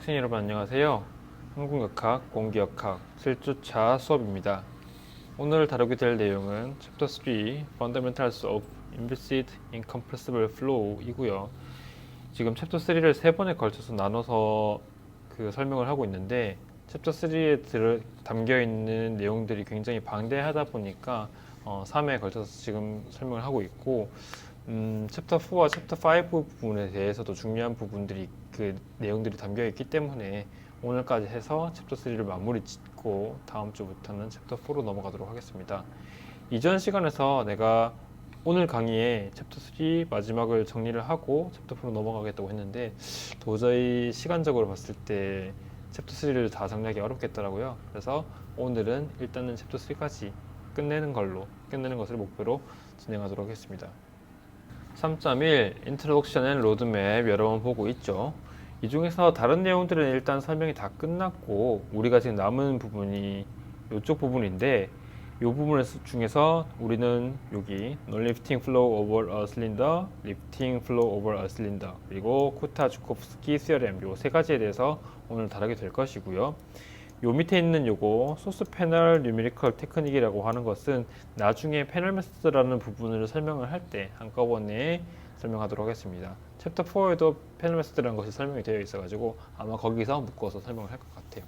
학생 여러분 안녕하세요. 항공역학, 공기역학 7주차 수업입니다. 오늘 다루게 될 내용은 챕터 3 Fundamentals of Implicit Incompressible Flow 이고요. 지금 챕터 3를 세 번에 걸쳐서 나눠서 설명을 하고 있는데 챕터 3에 담겨 있는 내용들이 굉장히 방대하다 보니까 3회에 걸쳐서 지금 설명을 하고 있고 챕터 4와 챕터 5 부분에 대해서도 중요한 부분들이 내용들이 담겨 있기 때문에 오늘까지 해서 챕터 3를 마무리 짓고 다음 주부터는 챕터 4로 넘어가도록 하겠습니다. 이전 시간에서 내가 오늘 강의에 챕터 3 마지막을 정리를 하고 챕터 4로 넘어가겠다고 했는데 도저히 시간적으로 봤을 때 챕터 3를 다 정리하기 어렵겠더라고요. 그래서 오늘은 일단은 챕터 3까지 끝내는 것을 목표로 진행하도록 하겠습니다. 3.1 Introduction and Roadmap 여러 번 보고 있죠. 이 중에서 다른 내용들은 일단 설명이 다 끝났고 우리가 지금 남은 부분이 이쪽 부분인데 이 부분 중에서 우리는 여기 Non-Lifting Flow over a Cylinder, Lifting Flow over a Cylinder 그리고 쿠타-주코프스키 Theorem 이 세 가지에 대해서 오늘 다루게 될 것이고요. 요 밑에 있는 요거 소스 패널 뉴메리컬 테크닉이라고 하는 것은 나중에 패널 메소드라는 부분을 설명을 할 때 한꺼번에 설명하도록 하겠습니다. 챕터 4에도 패널 메소드라는 것이 설명이 되어 있어 가지고 아마 거기서 묶어서 설명을 할 것 같아요.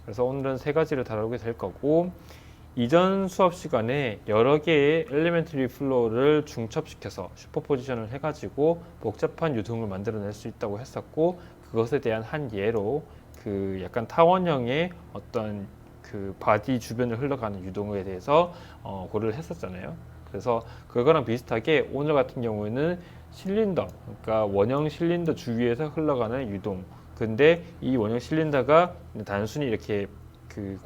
그래서 오늘은 세 가지를 다루게 될 거고 이전 수업 시간에 여러 개의 엘리멘터리 플로우를 중첩시켜서 슈퍼포지션을 해가지고 복잡한 유동을 만들어낼 수 있다고 했었고 그것에 대한 한 예로 약간 타원형의 어떤 바디 주변을 흘러가는 유동에 대해서 고려를 했었잖아요. 그래서 그거랑 비슷하게 오늘 같은 경우에는 실린더, 그러니까 원형 실린더 주위에서 흘러가는 유동. 근데 이 원형 실린더가 단순히 이렇게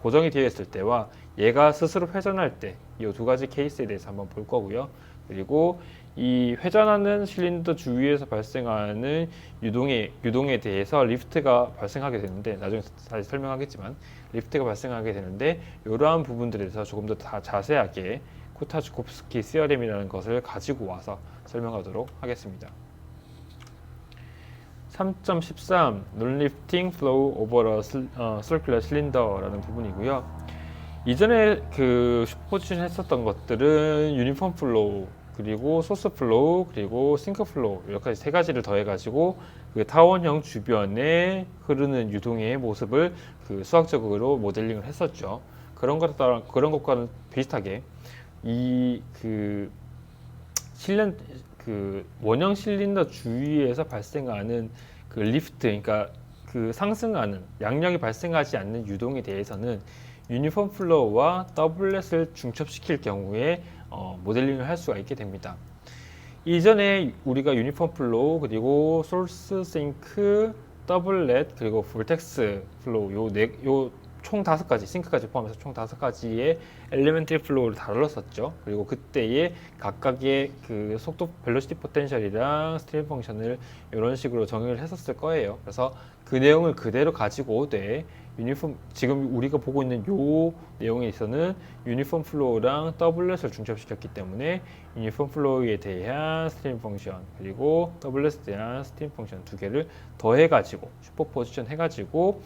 고정이 되어 있을 때와 얘가 스스로 회전할 때 이 두 가지 케이스에 대해서 한번 볼 거고요. 그리고 이 회전하는 실린더 주위에서 발생하는 유동에 대해서 리프트가 발생하게 되는데 나중에 다시 설명하겠지만 리프트가 발생하게 되는데 이러한 부분들에 대해서 조금 더 자세하게 쿠타-주코프스키 시어렘이라는 것을 가지고 와서 설명하도록 하겠습니다. 3.13 Non-Lifting Flow over a Circular Cylinder라는 부분이고요. 이전에 슈퍼포지션 했었던 것들은 유니폼 플로우 그리고 소스 플로우 그리고 싱크 플로우 이렇게 세 가지를 더해 가지고 타원형 주변에 흐르는 유동의 모습을 수학적으로 모델링을 했었죠. 그런 것과는 비슷하게 이 원형 실린더 주위에서 발생하는 리프트, 그러니까 상승하는 양력이 발생하지 않는 유동에 대해서는 유니폼 플로우와 더블렛을 중첩시킬 경우에 모델링을 할 수가 있게 됩니다. 이전에 우리가 유니폼 플로우 그리고 소스 싱크 더블렛 그리고 볼텍스 플로우 요 총 5가지 싱크까지 포함해서 총 5가지의 엘리멘터리 플로우를 다뤘었죠. 그리고 그때의 각각의 속도 벨로시티 포텐셜이랑 스트림 펑션을 이런 식으로 정의를 했었을 거예요. 그래서 그 내용을 그대로 가지고 오되 지금 우리가 보고 있는 요 내용에 있어서는 유니폼 플로우랑 더블렛을 중첩시켰기 때문에 유니폼 플로우에 대한 스트림 펑션 그리고 더블렛에 대한 스트림 펑션 두 개를 더해 가지고 슈퍼포지션 해 가지고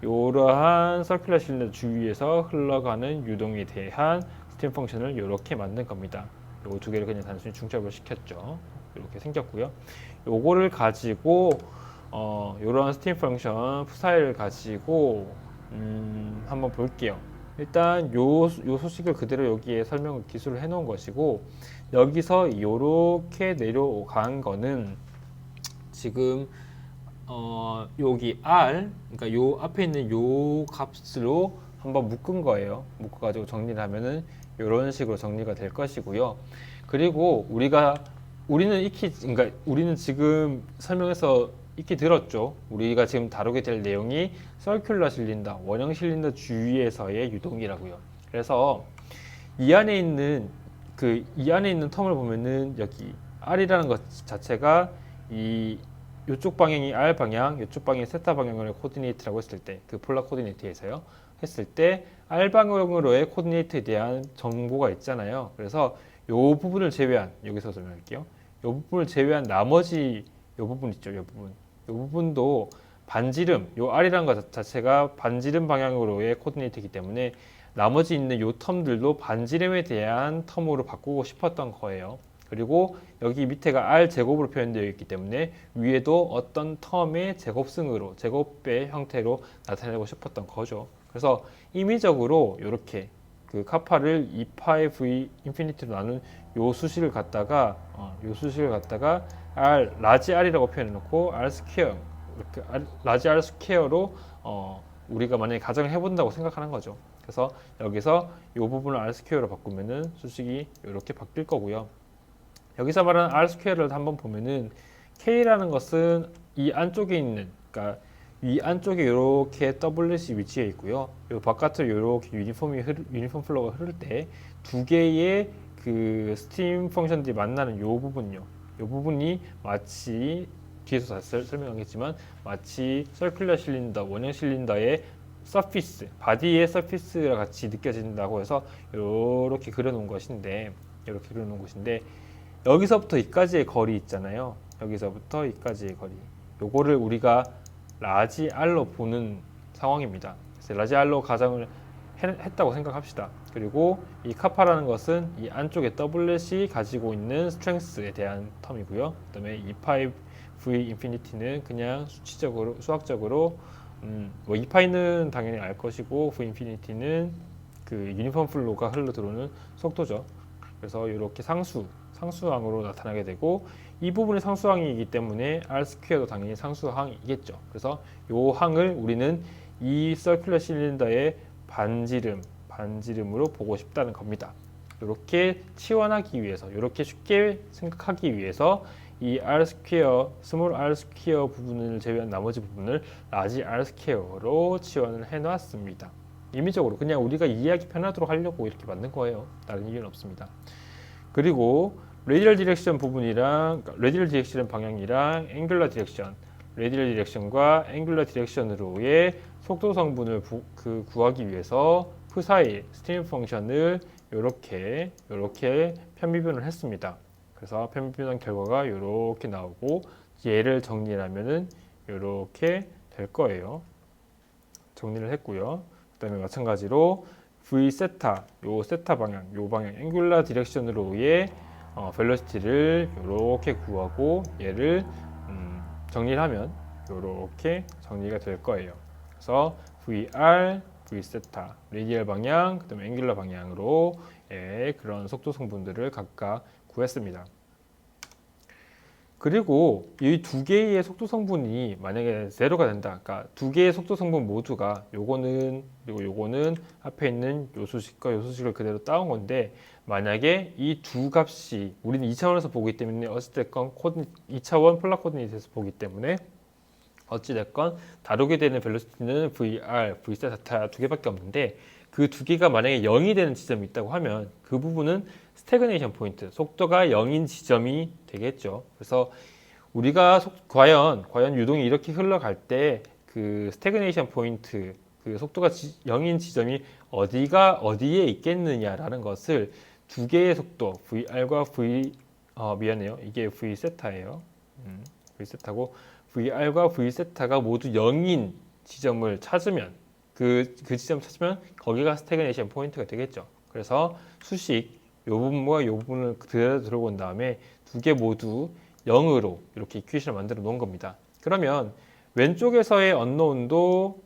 이러한 서큘러 실린더 주위에서 흘러가는 유동에 대한 스트림 펑션을 이렇게 만든 겁니다. 이 두 개를 그냥 단순히 중첩을 시켰죠. 이렇게 생겼고요. 요거를 가지고 이러한 스트림 펑션 푸사일을 가지고 한번 볼게요. 일단 요 소식을 그대로 여기에 설명을 기술을 해 놓은 것이고 여기서 이렇게 내려간 거는 지금 여기 R, 그러니까 요 앞에 있는 요 값으로 한번 묶은 거예요. 묶어가지고 정리를 하면은 이런 식으로 정리가 될 것이고요. 그리고 우리는 지금 설명해서 익히 들었죠. 우리가 지금 다루게 될 내용이 서큘러 실린더, 원형 실린더 주위에서의 유동이라고요. 그래서 이 안에 있는 텀을 보면은 여기 R이라는 것 자체가 이쪽 방향이 R 방향, 이쪽 방향이 세타 방향으로의 코디네이트라고 했을 때, 폴라 코디네이트에서요. 했을 때 R 방향으로의 코디네이트에 대한 정보가 있잖아요. 그래서 이 부분을 제외한, 여기서 설명할게요. 이 부분을 제외한 나머지 이 부분 있죠. 이 부분도 반지름, 요 R이라는 것 자체가 반지름 방향으로의 코디네이트이기 때문에 나머지 있는 요 텀들도 반지름에 대한 텀으로 바꾸고 싶었던 거예요. 그리고 여기 밑에가 R 제곱으로 표현되어 있기 때문에 위에도 어떤 텀의 제곱승으로, 제곱의 형태로 나타내고 싶었던 거죠. 그래서 임의적으로 이렇게 그 카파를 2파이 V 인피니티로 나눈 요 수식을 갖다가 R 라지 R이라고 표현해 놓고 R 스퀘어 이렇게 라지 R 스퀘어로 우리가 만약에 가정을 해본다고 생각하는 거죠. 그래서 여기서 이 부분을 R 스퀘어로 바꾸면은 수식이 이렇게 바뀔 거고요. 여기서 말하는 R 스퀘어를 한번 보면은 K라는 것은 이 안쪽에 있는, 그러니까 위 안쪽에 이렇게 더블렛이 위치해 있고요. 요 바깥으로 이렇게 유니폼 플로우가 흐를 때 두 개의 그 스팀 펑션들이 만나는 요 부분요. 요 부분이 마치 뒤에서 다시 설명하겠지만 마치 서큘러 실린더, 원형 실린더의 서피스, 바디의 서피스와 같이 느껴진다고 해서 이렇게 그려놓은 것인데, 여기서부터 이까지의 거리 있잖아요. 여기서부터 이까지의 거리. 요거를 우리가 라지 R로 보는 상황입니다. 그래서 라지 R로 가정을 했다고 생각합시다. 그리고 이 카파라는 것은 이 안쪽에 더블렛이 가지고 있는 스트렝스에 대한 텀이고요. 그다음에 이 파이 V 인피니티는 그냥 수학적으로 뭐 이파이는 당연히 알 것이고 V 인피니티는 그 유니폼 플로우가 흘러 들어오는 속도죠. 그래서 이렇게 상수항으로 나타나게 되고, 이 부분이 상수항이기 때문에 R 스퀘어도 당연히 상수항이겠죠. 그래서 이 항을 우리는 이 서큘러 실린더의 반지름으로 보고 싶다는 겁니다. 이렇게 치환하기 위해서, 이렇게 쉽게 생각하기 위해서 이 R 스퀘어, 스몰 R 스퀘어 부분을 제외한 나머지 부분을 라지 R 스퀘어로 치환을 해놨습니다. 임의적으로 그냥 우리가 이해하기 편하도록 하려고 이렇게 만든 거예요. 다른 이유는 없습니다. 그리고 레디얼 디렉션 부분이랑, 레디얼 디렉션 방향이랑 앵귤러 디렉션, 레디얼 디렉션과 앵귤러 디렉션으로의 속도 성분을 구하기 위해서 푸사이 스팀 펑션을 이렇게 편미분을 했습니다. 그래서 편미분한 결과가 이렇게 나오고, 얘를 정리하면은 이렇게 될 거예요. 정리를 했고요. 그다음에 마찬가지로 V 세타, 요 세타 방향, 요 방향, 앵귤러 디렉션으로의 벨로시티를 이렇게 구하고 얘를 정리를 하면 이렇게 정리가 될 거예요. 그래서 VR, V 세타, 레디얼 방향, 그다음에 앵귤러 방향으로 그런 속도 성분들을 각각 구했습니다. 그리고 이 두 개의 속도 성분이 만약에 제로가 된다. 그러니까 두 개의 속도 성분 모두가 요거는, 그리고 요거는 앞에 있는 요 수식과 요 수식을 그대로 따온 건데, 만약에 이 두 값이 우리는 2차원에서 보기 때문에 어찌됐건 2차원 폴라 코디네이트에서 보기 때문에 어찌됐건 다루게 되는 벨로시티는 VR, V 세타 두 개밖에 없는데, 그 두 개가 만약에 0이 되는 지점이 있다고 하면 그 부분은 스태그네이션 포인트, 속도가 0인 지점이 되겠죠. 그래서 우리가 과연 유동이 이렇게 흘러갈 때 그 스태그네이션 포인트, 그 속도가 0인 지점이 어디에 있겠느냐라는 것을 두 개의 속도, VR과 이게 V 세타예요. V 세타고, VR과 V 세타가 모두 0인 지점을 찾으면, 그 지점 찾으면 거기가 스태그네이션 포인트가 되겠죠. 그래서 수식 요 부분과 요 부분을 그대로 들어본 다음에 두 개 모두 0으로 이렇게 이퀘이션을 만들어 놓은 겁니다. 그러면 왼쪽에서의 언노운도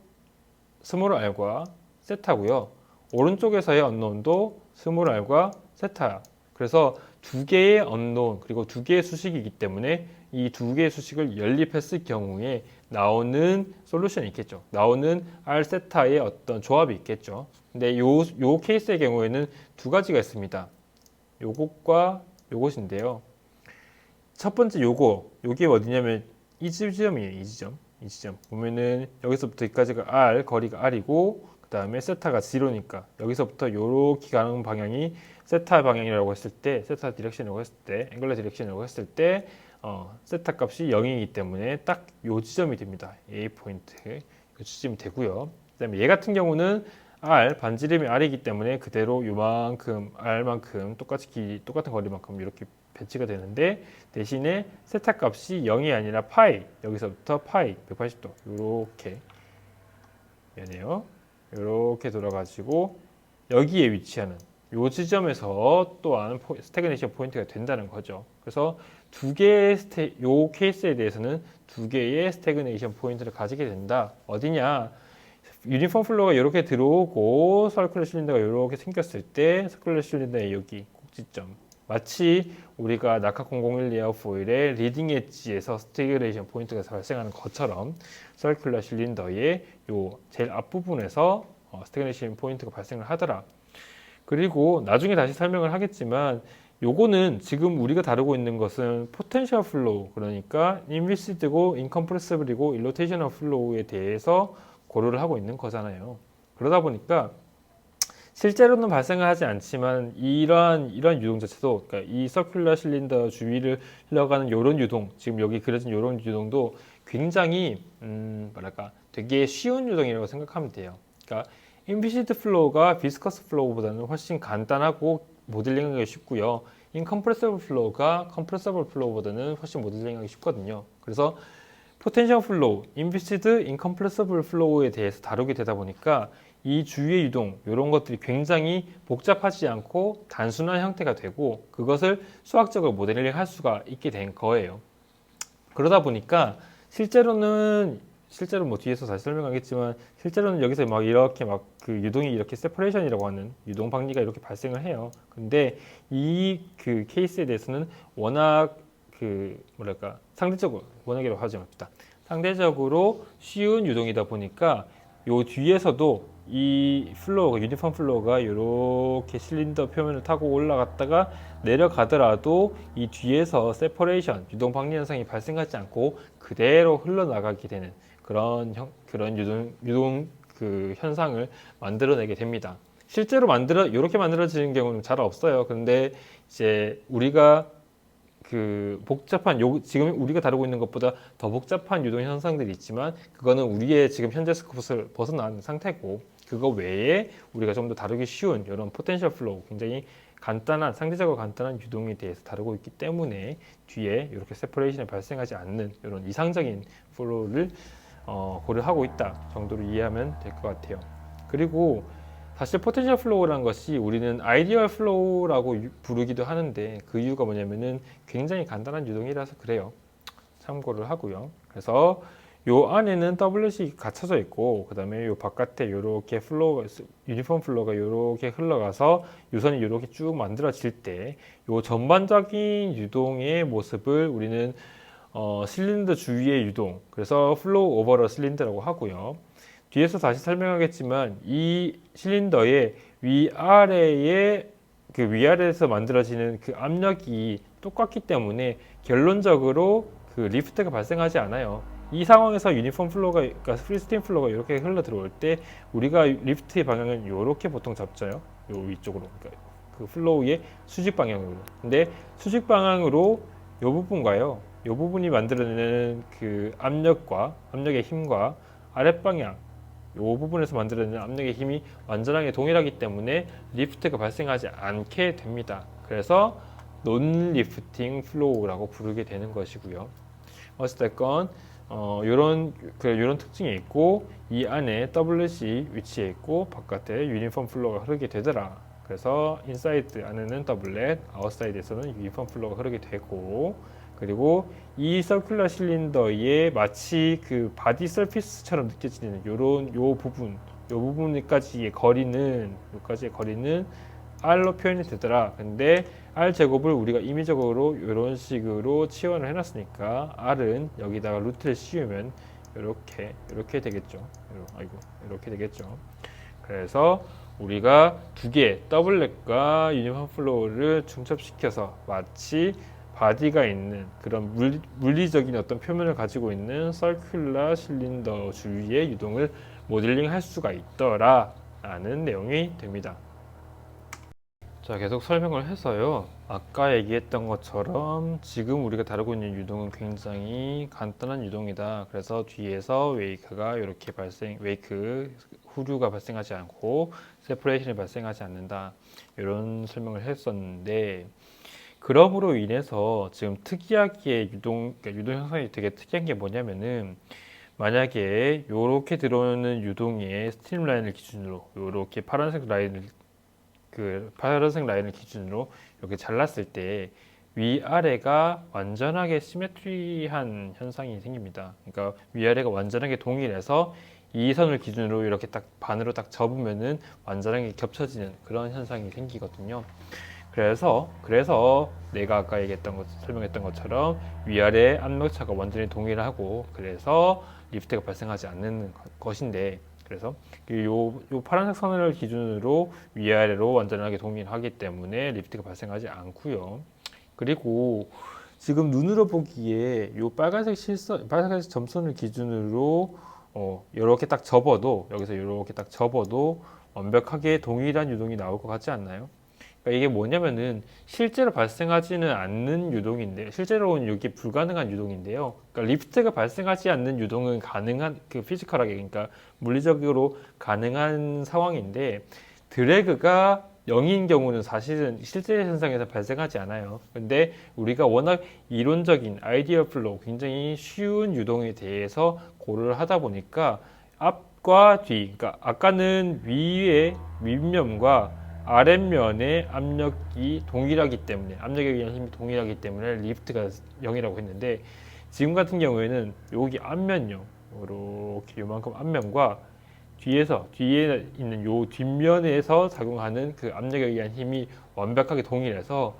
스몰 r과 세타고요. 오른쪽에서의 언노운도 스몰 r과 세타야. 그래서 두 개의 언노운, 그리고 두 개의 수식이기 때문에 이 두 개의 수식을 연립했을 경우에 나오는 솔루션이 있겠죠. 나오는 R 세타의 어떤 조합이 있겠죠. 근데 요 케이스의 경우에는 두 가지가 있습니다. 요것과 요것인데요. 첫 번째 요게 어디냐면 이 지점이에요. 이 지점. 보면은 여기서부터 여기까지가 R, 거리가 R이고, 그 다음에 세타가 0니까 여기서부터 요렇게 가는 방향이 세타 방향이라고 했을 때, 세타 디렉션이라고 했을 때, 앵글러 디렉션이라고 했을 때 세타 값이 0이기 때문에 딱 요 지점이 됩니다. A 포인트. 요 지점이 되고요. 그 다음에 얘 같은 경우는 R 반지름이 R이기 때문에 그대로 요만큼 R만큼 똑같은 거리만큼 이렇게 배치가 되는데 대신에 세타 값이 0이 아니라 파이 여기서부터 파이 180도 이렇게 얘네요. 이렇게 돌아가지고 여기에 위치하는 요 지점에서 또한 스태그네이션 포인트가 된다는 거죠. 그래서 두 개의 요 케이스에 대해서는 두 개의 스태그네이션 포인트를 가지게 된다. 어디냐? 유니폼 플로우가 이렇게 들어오고 서큘러 실린더가 이렇게 생겼을 때 서큘러 실린더의 여기 꼭지점 마치 우리가 나카 001 레이아웃 포일의 리딩 엣지에서 스태그네이션 포인트가 발생하는 것처럼 서큘러 실린더의 요 제일 앞부분에서 스태그네이션 포인트가 발생을 하더라. 그리고 나중에 다시 설명을 하겠지만 요거는 지금 우리가 다루고 있는 것은 포텐셜 플로우 그러니까 인비시드고 인컴프레시블이고 일로테이셔널 플로우에 대해서 고려를 하고 있는 거잖아요. 그러다 보니까 실제로는 발생을 하지 않지만 이러한 유동 자체도 그러니까 이 서큘러 실린더 주위를 흘러가는 요런 유동 지금 여기 그려진 요런 유동도 굉장히 뭐랄까 되게 쉬운 유동이라고 생각하면 돼요. 그러니까 인비시드 플로우가 비스커스 플로우보다는 훨씬 간단하고 모델링하기 쉽고요. 인컴프레서블 플로우가 컴프레서블 플로우보다는 훨씬 모델링하기 쉽거든요. 그래서 포텐셜 플로우, 인비시드, 인컴프레서블 플로우에 대해서 다루게 되다 보니까 이 주위의 유동 이런 것들이 굉장히 복잡하지 않고 단순한 형태가 되고 그것을 수학적으로 모델링할 수가 있게 된 거예요. 그러다 보니까 실제로 뭐 뒤에서 다시 설명하겠지만 실제로는 여기서 막 이렇게 막 그 유동이 이렇게 세퍼레이션이라고 하는 유동 방리가 이렇게 발생을 해요. 근데 이 그 케이스에 대해서는 워낙 그 뭐랄까 상대적으로 워낙이라고 하지 맙시다. 상대적으로 쉬운 유동이다 보니까 요 뒤에서도 이 플로어가 유니폼 플로어가 이렇게 실린더 표면을 타고 올라갔다가 내려가더라도 이 뒤에서 세퍼레이션 유동 방리 현상이 발생하지 않고 그대로 흘러나가게 되는 그런 유동 그 현상을 만들어내게 됩니다. 실제로 이렇게 만들어지는 경우는 잘 없어요. 그런데 이제 우리가 그 복잡한 지금 우리가 다루고 있는 것보다 더 복잡한 유동 현상들이 있지만 그거는 우리의 지금 현재 스코프를 벗어난 상태고 그거 외에 우리가 좀 더 다루기 쉬운 이런 포텐셜 플로우 굉장히 상대적으로 간단한 유동에 대해서 다루고 있기 때문에 뒤에 이렇게 세퍼레이션이 발생하지 않는 이런 이상적인 플로우를 고려하고 있다 정도로 이해하면 될 것 같아요. 그리고 사실 포텐셜 플로우라는 것이 우리는 아이디얼 플로우라고 부르기도 하는데 그 이유가 뭐냐면은 굉장히 간단한 유동이라서 그래요. 참고를 하고요. 그래서 요 안에는 WC 갇혀져 있고 그 다음에 요 바깥에 이렇게 유니폼 플로우가 이렇게 흘러가서 유선이 이렇게 쭉 만들어질 때 요 전반적인 유동의 모습을 우리는 실린더 주위의 유동 그래서 플로우 오버 더 실린더라고 하고요. 뒤에서 다시 설명하겠지만 이 실린더의 위아래에서 만들어지는 그 압력이 똑같기 때문에 결론적으로 그 리프트가 발생하지 않아요. 이 상황에서 유니폼 플로우가 그러니까 프리스틴 플로우가 이렇게 흘러 들어올 때 우리가 리프트의 방향은 이렇게 보통 잡죠. 요 위쪽으로 그러니까 그 플로우의 수직 방향으로. 근데 수직 방향으로 요 부분과요. 요 부분이 만들어내는 그 압력의 힘과 아랫방향 이 부분에서 만들어내는 압력의 힘이 완전하게 동일하기 때문에 리프트가 발생하지 않게 됩니다. 그래서 논 리프팅 플로우라고 부르게 되는 것이고요. 어찌됐건 이런 특징이 있고 이 안에 WC 위치해 있고 바깥에 유니폼 플로우가 흐르게 되더라. 그래서 인사이드 안에는 더블렛, 아웃사이드에서는 유니폼 플로우가 흐르게 되고 그리고 이 서큘러 실린더에 마치 그 바디 서피스처럼 느껴지는 요 부분까지의 거리는 R로 표현이 되더라. 근데 R 제곱을 우리가 임의적으로 이런 식으로 치환을 해놨으니까 R은 여기다가 루트를 씌우면 이렇게 되겠죠. 이렇게 되겠죠. 그래서 우리가 두 개 더블렛과 유니폼 플로우를 중첩시켜서 마치 바디가 있는 그런 물리적인 어떤 표면을 가지고 있는 서큘러 실린더 주위의 유동을 모델링 할 수가 있더라 라는 내용이 됩니다. 자, 계속 설명을 해서요. 아까 얘기했던 것처럼 지금 우리가 다루고 있는 유동은 굉장히 간단한 유동이다. 그래서 뒤에서 웨이크가 이렇게 웨이크 후류가 발생하지 않고 세퍼레이션이 발생하지 않는다. 이런 설명을 했었는데, 그럼으로 인해서 지금 특이하게 그러니까 유동 형성이 되게 특이한 게 뭐냐면은, 만약에 이렇게 들어오는 유동의 스트림 라인을 기준으로 이렇게 파란색 라인을 기준으로 이렇게 잘랐을 때 위아래가 완전하게 시메트리한 현상이 생깁니다. 그러니까 위아래가 완전하게 동일해서 이 선을 기준으로 이렇게 딱 반으로 딱 접으면은 완전하게 겹쳐지는 그런 현상이 생기거든요. 그래서 내가 아까 설명했던 것처럼 위아래 압력차가 완전히 동일하고, 그래서 리프트가 발생하지 않는 것인데, 그래서 요 파란색 선을 기준으로 위아래로 완전하게 동일하기 때문에 리프트가 발생하지 않고요. 그리고 지금 눈으로 보기에 요 빨간색 점선을 기준으로 이렇게 딱 접어도, 여기서 이렇게 딱 접어도 완벽하게 동일한 유동이 나올 것 같지 않나요? 그러니까 이게 뭐냐면은 실제로 발생하지는 않는 유동인데, 실제로는 이게 불가능한 유동인데요. 그러니까 리프트가 발생하지 않는 유동은 가능한, 피지컬하게, 그러니까 물리적으로 가능한 상황인데, 드래그가 0인 경우는 사실은 실제 현상에서 발생하지 않아요. 근데 우리가 워낙 이론적인 아이디어 플로우, 굉장히 쉬운 유동에 대해서 고려를 하다 보니까 앞과 뒤, 그러니까 아까는 윗면과 아랫면의 압력이 동일하기 때문에, 압력에 의한 힘이 동일하기 때문에 리프트가 0이라고 했는데, 지금 같은 경우에는 여기 앞면요, 이렇게 요만큼 앞면과 뒤에 있는 요 뒷면에서 작용하는 그 압력에 의한 힘이 완벽하게 동일해서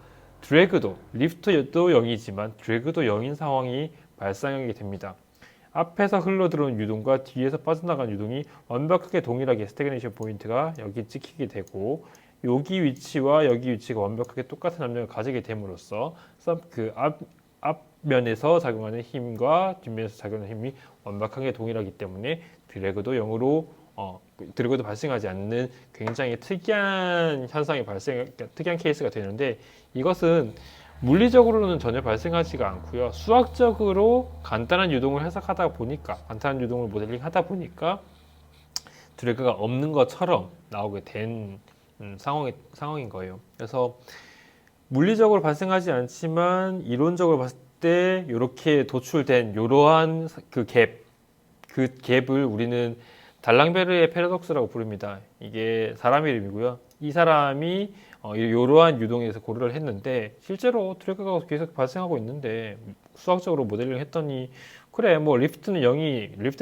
리프트도 0이지만 드래그도 0인 상황이 발생하게 됩니다. 앞에서 흘러들어온 유동과 뒤에서 빠져나간 유동이 완벽하게 동일하게 스태그네이션 포인트가 여기 찍히게 되고, 여기 위치와 여기 위치가 완벽하게 똑같은 압력을 가지게 됨으로써 앞면에서 작용하는 힘과 뒷면에서 작용하는 힘이 완벽하게 동일하기 때문에 드래그도 0으로 드래그도 발생하지 않는 굉장히 특이한 특이한 케이스가 되는데, 이것은 물리적으로는 전혀 발생하지가 않고요. 수학적으로 간단한 유동을 간단한 유동을 모델링하다 보니까 드래그가 없는 것처럼 나오게 된 상황인 거예요. 그래서 물리적으로 발생하지 않지만 이론적으로 봤을 때 이렇게 도출된 이러한 그 갭을 우리는 달랑베르의 패러독스라고 부릅니다. 이게 사람 이름이고요. 이 사람이 이러한 유동에서 고려를 했는데, 실제로 드래그가 계속 발생하고 있는데 수학적으로 모델링을 했더니, 그래 뭐 리프트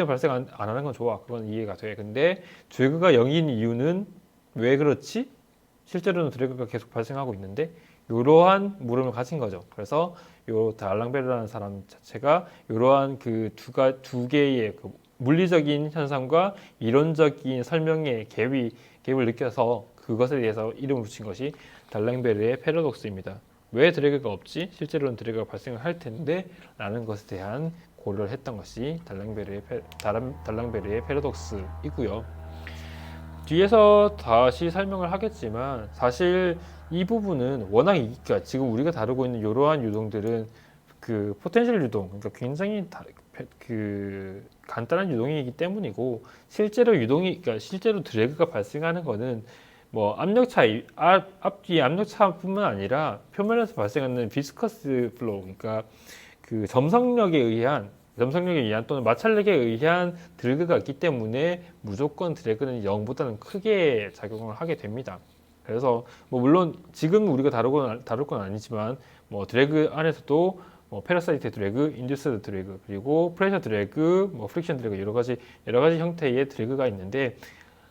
발생 안 하는 건 좋아, 그건 이해가 돼. 근데 드래그가 0인 이유는 왜 그렇지? 실제로는 드래그가 계속 발생하고 있는데 이러한 물음을 가진 거죠. 그래서 요 달랑베르라는 사람 자체가 이러한 그 두 개의 그 물리적인 현상과 이론적인 설명의 갭을 느껴서 그것에 대해서 이름을 붙인 것이 달랑베르의 패러독스입니다. 왜 드래그가 없지? 실제로는 드래그가 발생을 할 텐데 라는 것에 대한 고려를 했던 것이 달랑베르의 패러독스이고요. 뒤에서 다시 설명을 하겠지만, 사실 이 부분은 그러니까 지금 우리가 다루고 있는 이러한 유동들은 그 포텐셜 유동, 그러니까 굉장히 간단한 유동이기 때문이고, 그러니까 실제로 드래그가 발생하는 것은 뭐 앞뒤 압력 차뿐만 아니라 표면에서 발생하는 비스커스 플로우, 그러니까 그 점성력에 의한 또는 마찰력에 의한 드래그가 있기 때문에 무조건 드래그는 0보다는 크게 작용을 하게 됩니다. 그래서 뭐 물론 지금 우리가 다룰 건 아니지만, 뭐 드래그 안에서도 뭐 패러사이트 드래그, 인듀스드 드래그, 그리고 프레셔 드래그, 뭐 프릭션 드래그, 여러 가지 형태의 드래그가 있는데,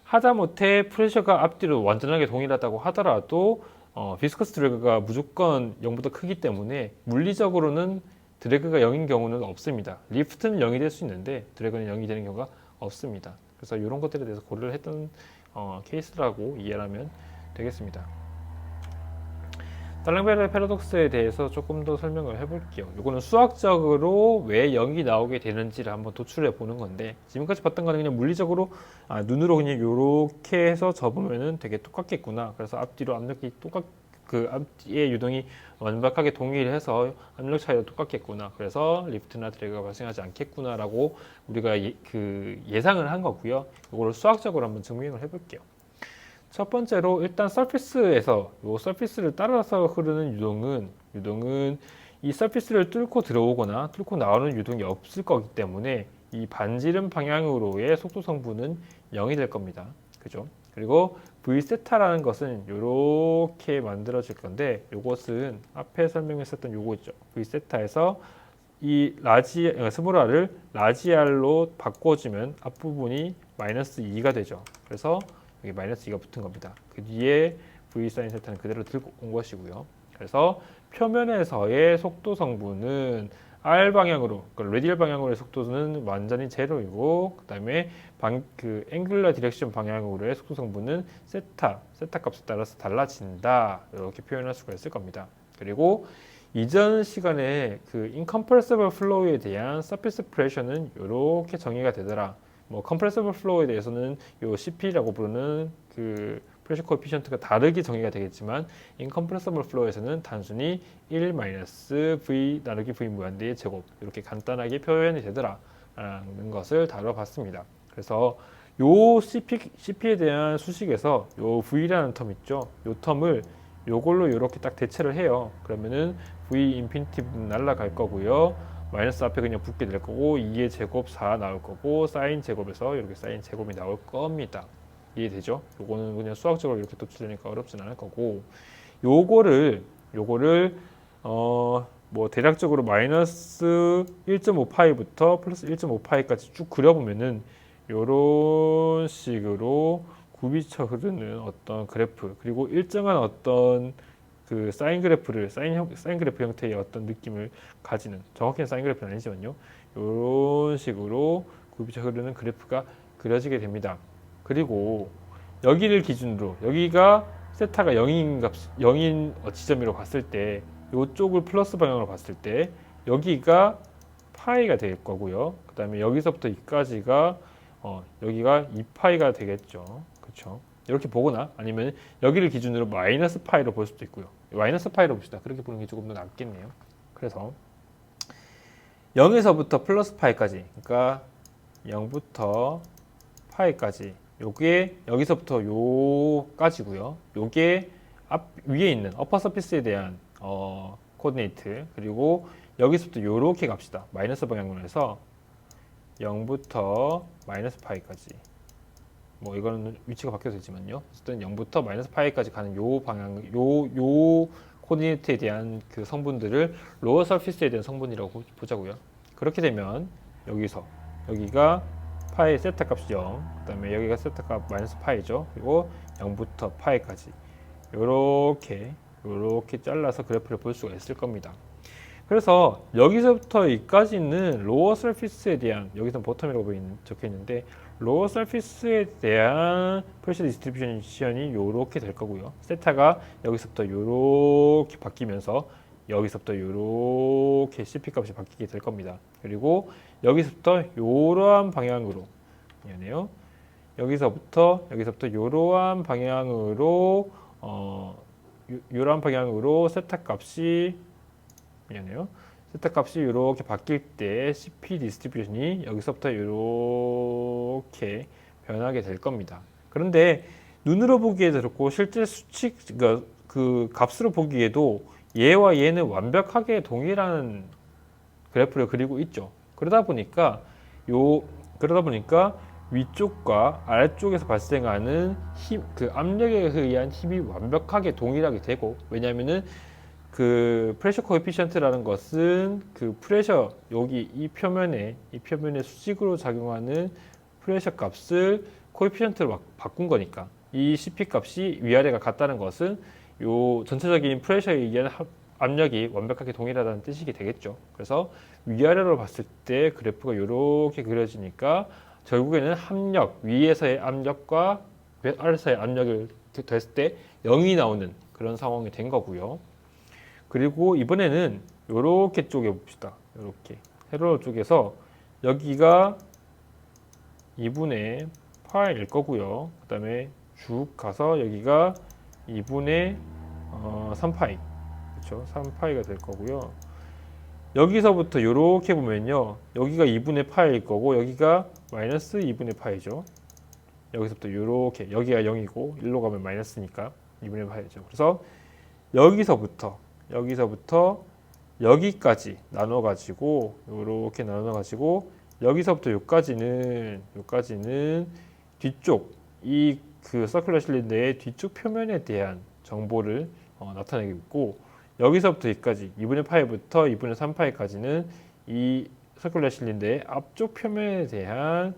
하다못해 프레셔가 앞뒤로 완전하게 동일하다고 하더라도 비스커스 드래그가 무조건 0보다 크기 때문에 물리적으로는 드래그가 0인 경우는 없습니다. 리프트는 0이 될 수 있는데 드래그는 0이 되는 경우가 없습니다. 그래서 이런 것들에 대해서 고려를 했던 케이스라고 이해하면 되겠습니다. 달랑베르의 패러독스에 대해서 조금 더 설명을 해볼게요. 이거는 수학적으로 왜 0이 나오게 되는지를 한번 도출해 보는 건데, 지금까지 봤던 거는 그냥 물리적으로 눈으로 그냥 이렇게 해서 접으면은 되게 똑같겠구나, 그래서 앞뒤로 압력이 그 앞뒤의 유동이 완벽하게 동일해서 압력 차이도 똑같겠구나. 그래서 리프트나 드래그가 발생하지 않겠구나라고 우리가 예상을 한 거고요. 이거를 수학적으로 한번 증명을 해볼게요. 첫 번째로 일단 서피스에서 이 서피스를 따라서 흐르는 유동은 이 서피스를 뚫고 들어오거나 뚫고 나오는 유동이 없을 거기 때문에 이 반지름 방향으로의 속도 성분은 0이 될 겁니다. 그죠? 그리고 V세타라는 것은 이렇게 만들어질 건데 이것은 앞에 설명했었던 요거 있죠. V세타에서 이 스몰 r을 라지 r로 바꿔주면 앞부분이 마이너스 2가 되죠. 그래서 여기 마이너스 2가 붙은 겁니다. 그 뒤에 V 사인 세타는 그대로 들고 온 것이고요. 그래서 표면에서의 속도 성분은 R 방향으로, 그러니까 레디얼 방향으로의 속도는 완전히 제로이고, 그 다음에 앵글러 디렉션 방향으로의 속도 성분은 세타 값에 따라서 달라진다. 이렇게 표현할 수가 있을 겁니다. 그리고 이전 시간에 그 incompressible flow에 대한 surface pressure는 이렇게 정의가 되더라. 뭐 compressible flow에 대해서는 요 CP라고 부르는 그 프레셔 코에피션트가 다르게 정의가 되겠지만 incompressible flow에서는 단순히 1-V 나누기 V 무한대의 제곱 이렇게 간단하게 표현이 되더라라는 것을 다뤄봤습니다. 그래서 요 CP에 대한 수식에서 요 V라는 텀 있죠. 요 텀을 요걸로 이렇게 딱 대체를 해요. 그러면은 V 인피니티 날라갈 거고요. 마이너스 앞에 그냥 붙게 될 거고 2의 제곱 4 나올 거고 사인 제곱에서 이렇게 사인 제곱이 나올 겁니다. 이해되죠? 요거는 그냥 수학적으로 이렇게 도출되니까 어렵진 않을 거고 요거를 뭐 대략적으로 마이너스 1.5파이부터 플러스 1.5파이까지 쭉 그려보면은 요런 식으로 굽이쳐 흐르는 어떤 그래프 그리고 일정한 어떤 그 사인 그래프 형태의 어떤 느낌을 가지는 정확히는 사인 그래프는 아니지만요. 이런 식으로 굽이쳐 흐르는 그래프가 그려지게 됩니다. 그리고 여기를 기준으로 여기가 세타가 0인 지점으로 봤을 때 이쪽을 플러스 방향으로 봤을 때 여기가 파이가 될 거고요. 그 다음에 여기서부터 여기까지가 여기가 2파이가 되겠죠. 그렇죠? 이렇게 보거나 아니면 여기를 기준으로 마이너스 파이로 볼 수도 있고요. 마이너스 파이로 봅시다. 그렇게 보는 게 조금 더 낫겠네요. 그래서 0에서부터 플러스 파이까지 그러니까 0부터 파이까지 요게 여기서부터 요까지고요. 요게 위에 있는 어퍼 서피스에 대한 코디네이트 그리고 여기서부터 요렇게 갑시다. 마이너스 방향으로 해서 0부터 마이너스 파이까지 뭐 이거는 위치가 바뀌어도 되지만요. 어쨌든 0부터 마이너스 파이까지 가는 요 방향 요 코디네이트에 대한 그 성분들을 로어 서피스에 대한 성분이라고 보자고요. 그렇게 되면 여기가 파이 세타 값이 0, 그 다음에 여기가 세타 값 마이너스 파이죠. 그리고 0부터 파이까지 요렇게 잘라서 그래프를 볼 수가 있을 겁니다. 그래서 여기서부터 여기까지는 로어 서피스에 대한 여기서는 버텀이라고 적혀 있는데 로어 서피스에 대한 프레셔 디스트리뷰션이 요렇게 될 거고요. 세타가 여기서부터 요렇게 바뀌면서 여기서부터 요렇게 CP 값이 바뀌게 될 겁니다. 그리고 여기서부터 요러한 방향으로 미안해요. 여기서부터 요러한 방향으로 요러한 방향으로 세타 값이 미안해요. 세타 값이 이렇게 바뀔 때 CP 디스트리뷰션이 여기서부터 이렇게 변하게 될 겁니다. 그런데 눈으로 보기에도 그렇고 실제 수칙 그 값으로 보기에도 얘와 얘는 완벽하게 동일한 그래프를 그리고 있죠. 그러다 보니까 위쪽과 아래쪽에서 발생하는 그 압력에 의한 힘이 완벽하게 동일하게 되고 왜냐하면은 그 프레셔 코에피션트라는 것은 그 프레셔 여기 이 표면에 수직으로 작용하는 프레셔 값을 코에피션트로 바꾼 거니까 이 CP 값이 위아래가 같다는 것은 요 전체적인 프레셔에 의한 압력이 완벽하게 동일하다는 뜻이 되겠죠. 그래서 위아래로 봤을 때 그래프가 이렇게 그려지니까 결국에는 위에서의 압력과 아래서의 압력을 됐을 때 0이 나오는 그런 상황이 된 거고요. 그리고 이번에는 이렇게 쪼개 봅시다. 이렇게 세로로 쪼개서 여기가 2분의 파일 거고요. 그 다음에 쭉 가서 여기가 2분의 3파이, 그렇죠? 3파이가 될 거고요. 여기서부터 이렇게 보면요, 여기가 2분의 파이일 거고 여기가 마이너스 2분의 파이죠. 여기서부터 이렇게, 여기가 0이고 1로 가면 마이너스니까 2분의 파이죠. 그래서 여기서부터 여기까지 나눠가지고 이렇게 나눠가지고 여기서부터 여기까지는 뒤쪽 이 그 서큘러 실린더의 뒤쪽 표면에 대한 정보를 나타내고, 여기서부터 여기까지 2분의 파이부터 2분의 3파이까지는 이 서큘러 실린더의 앞쪽 표면에 대한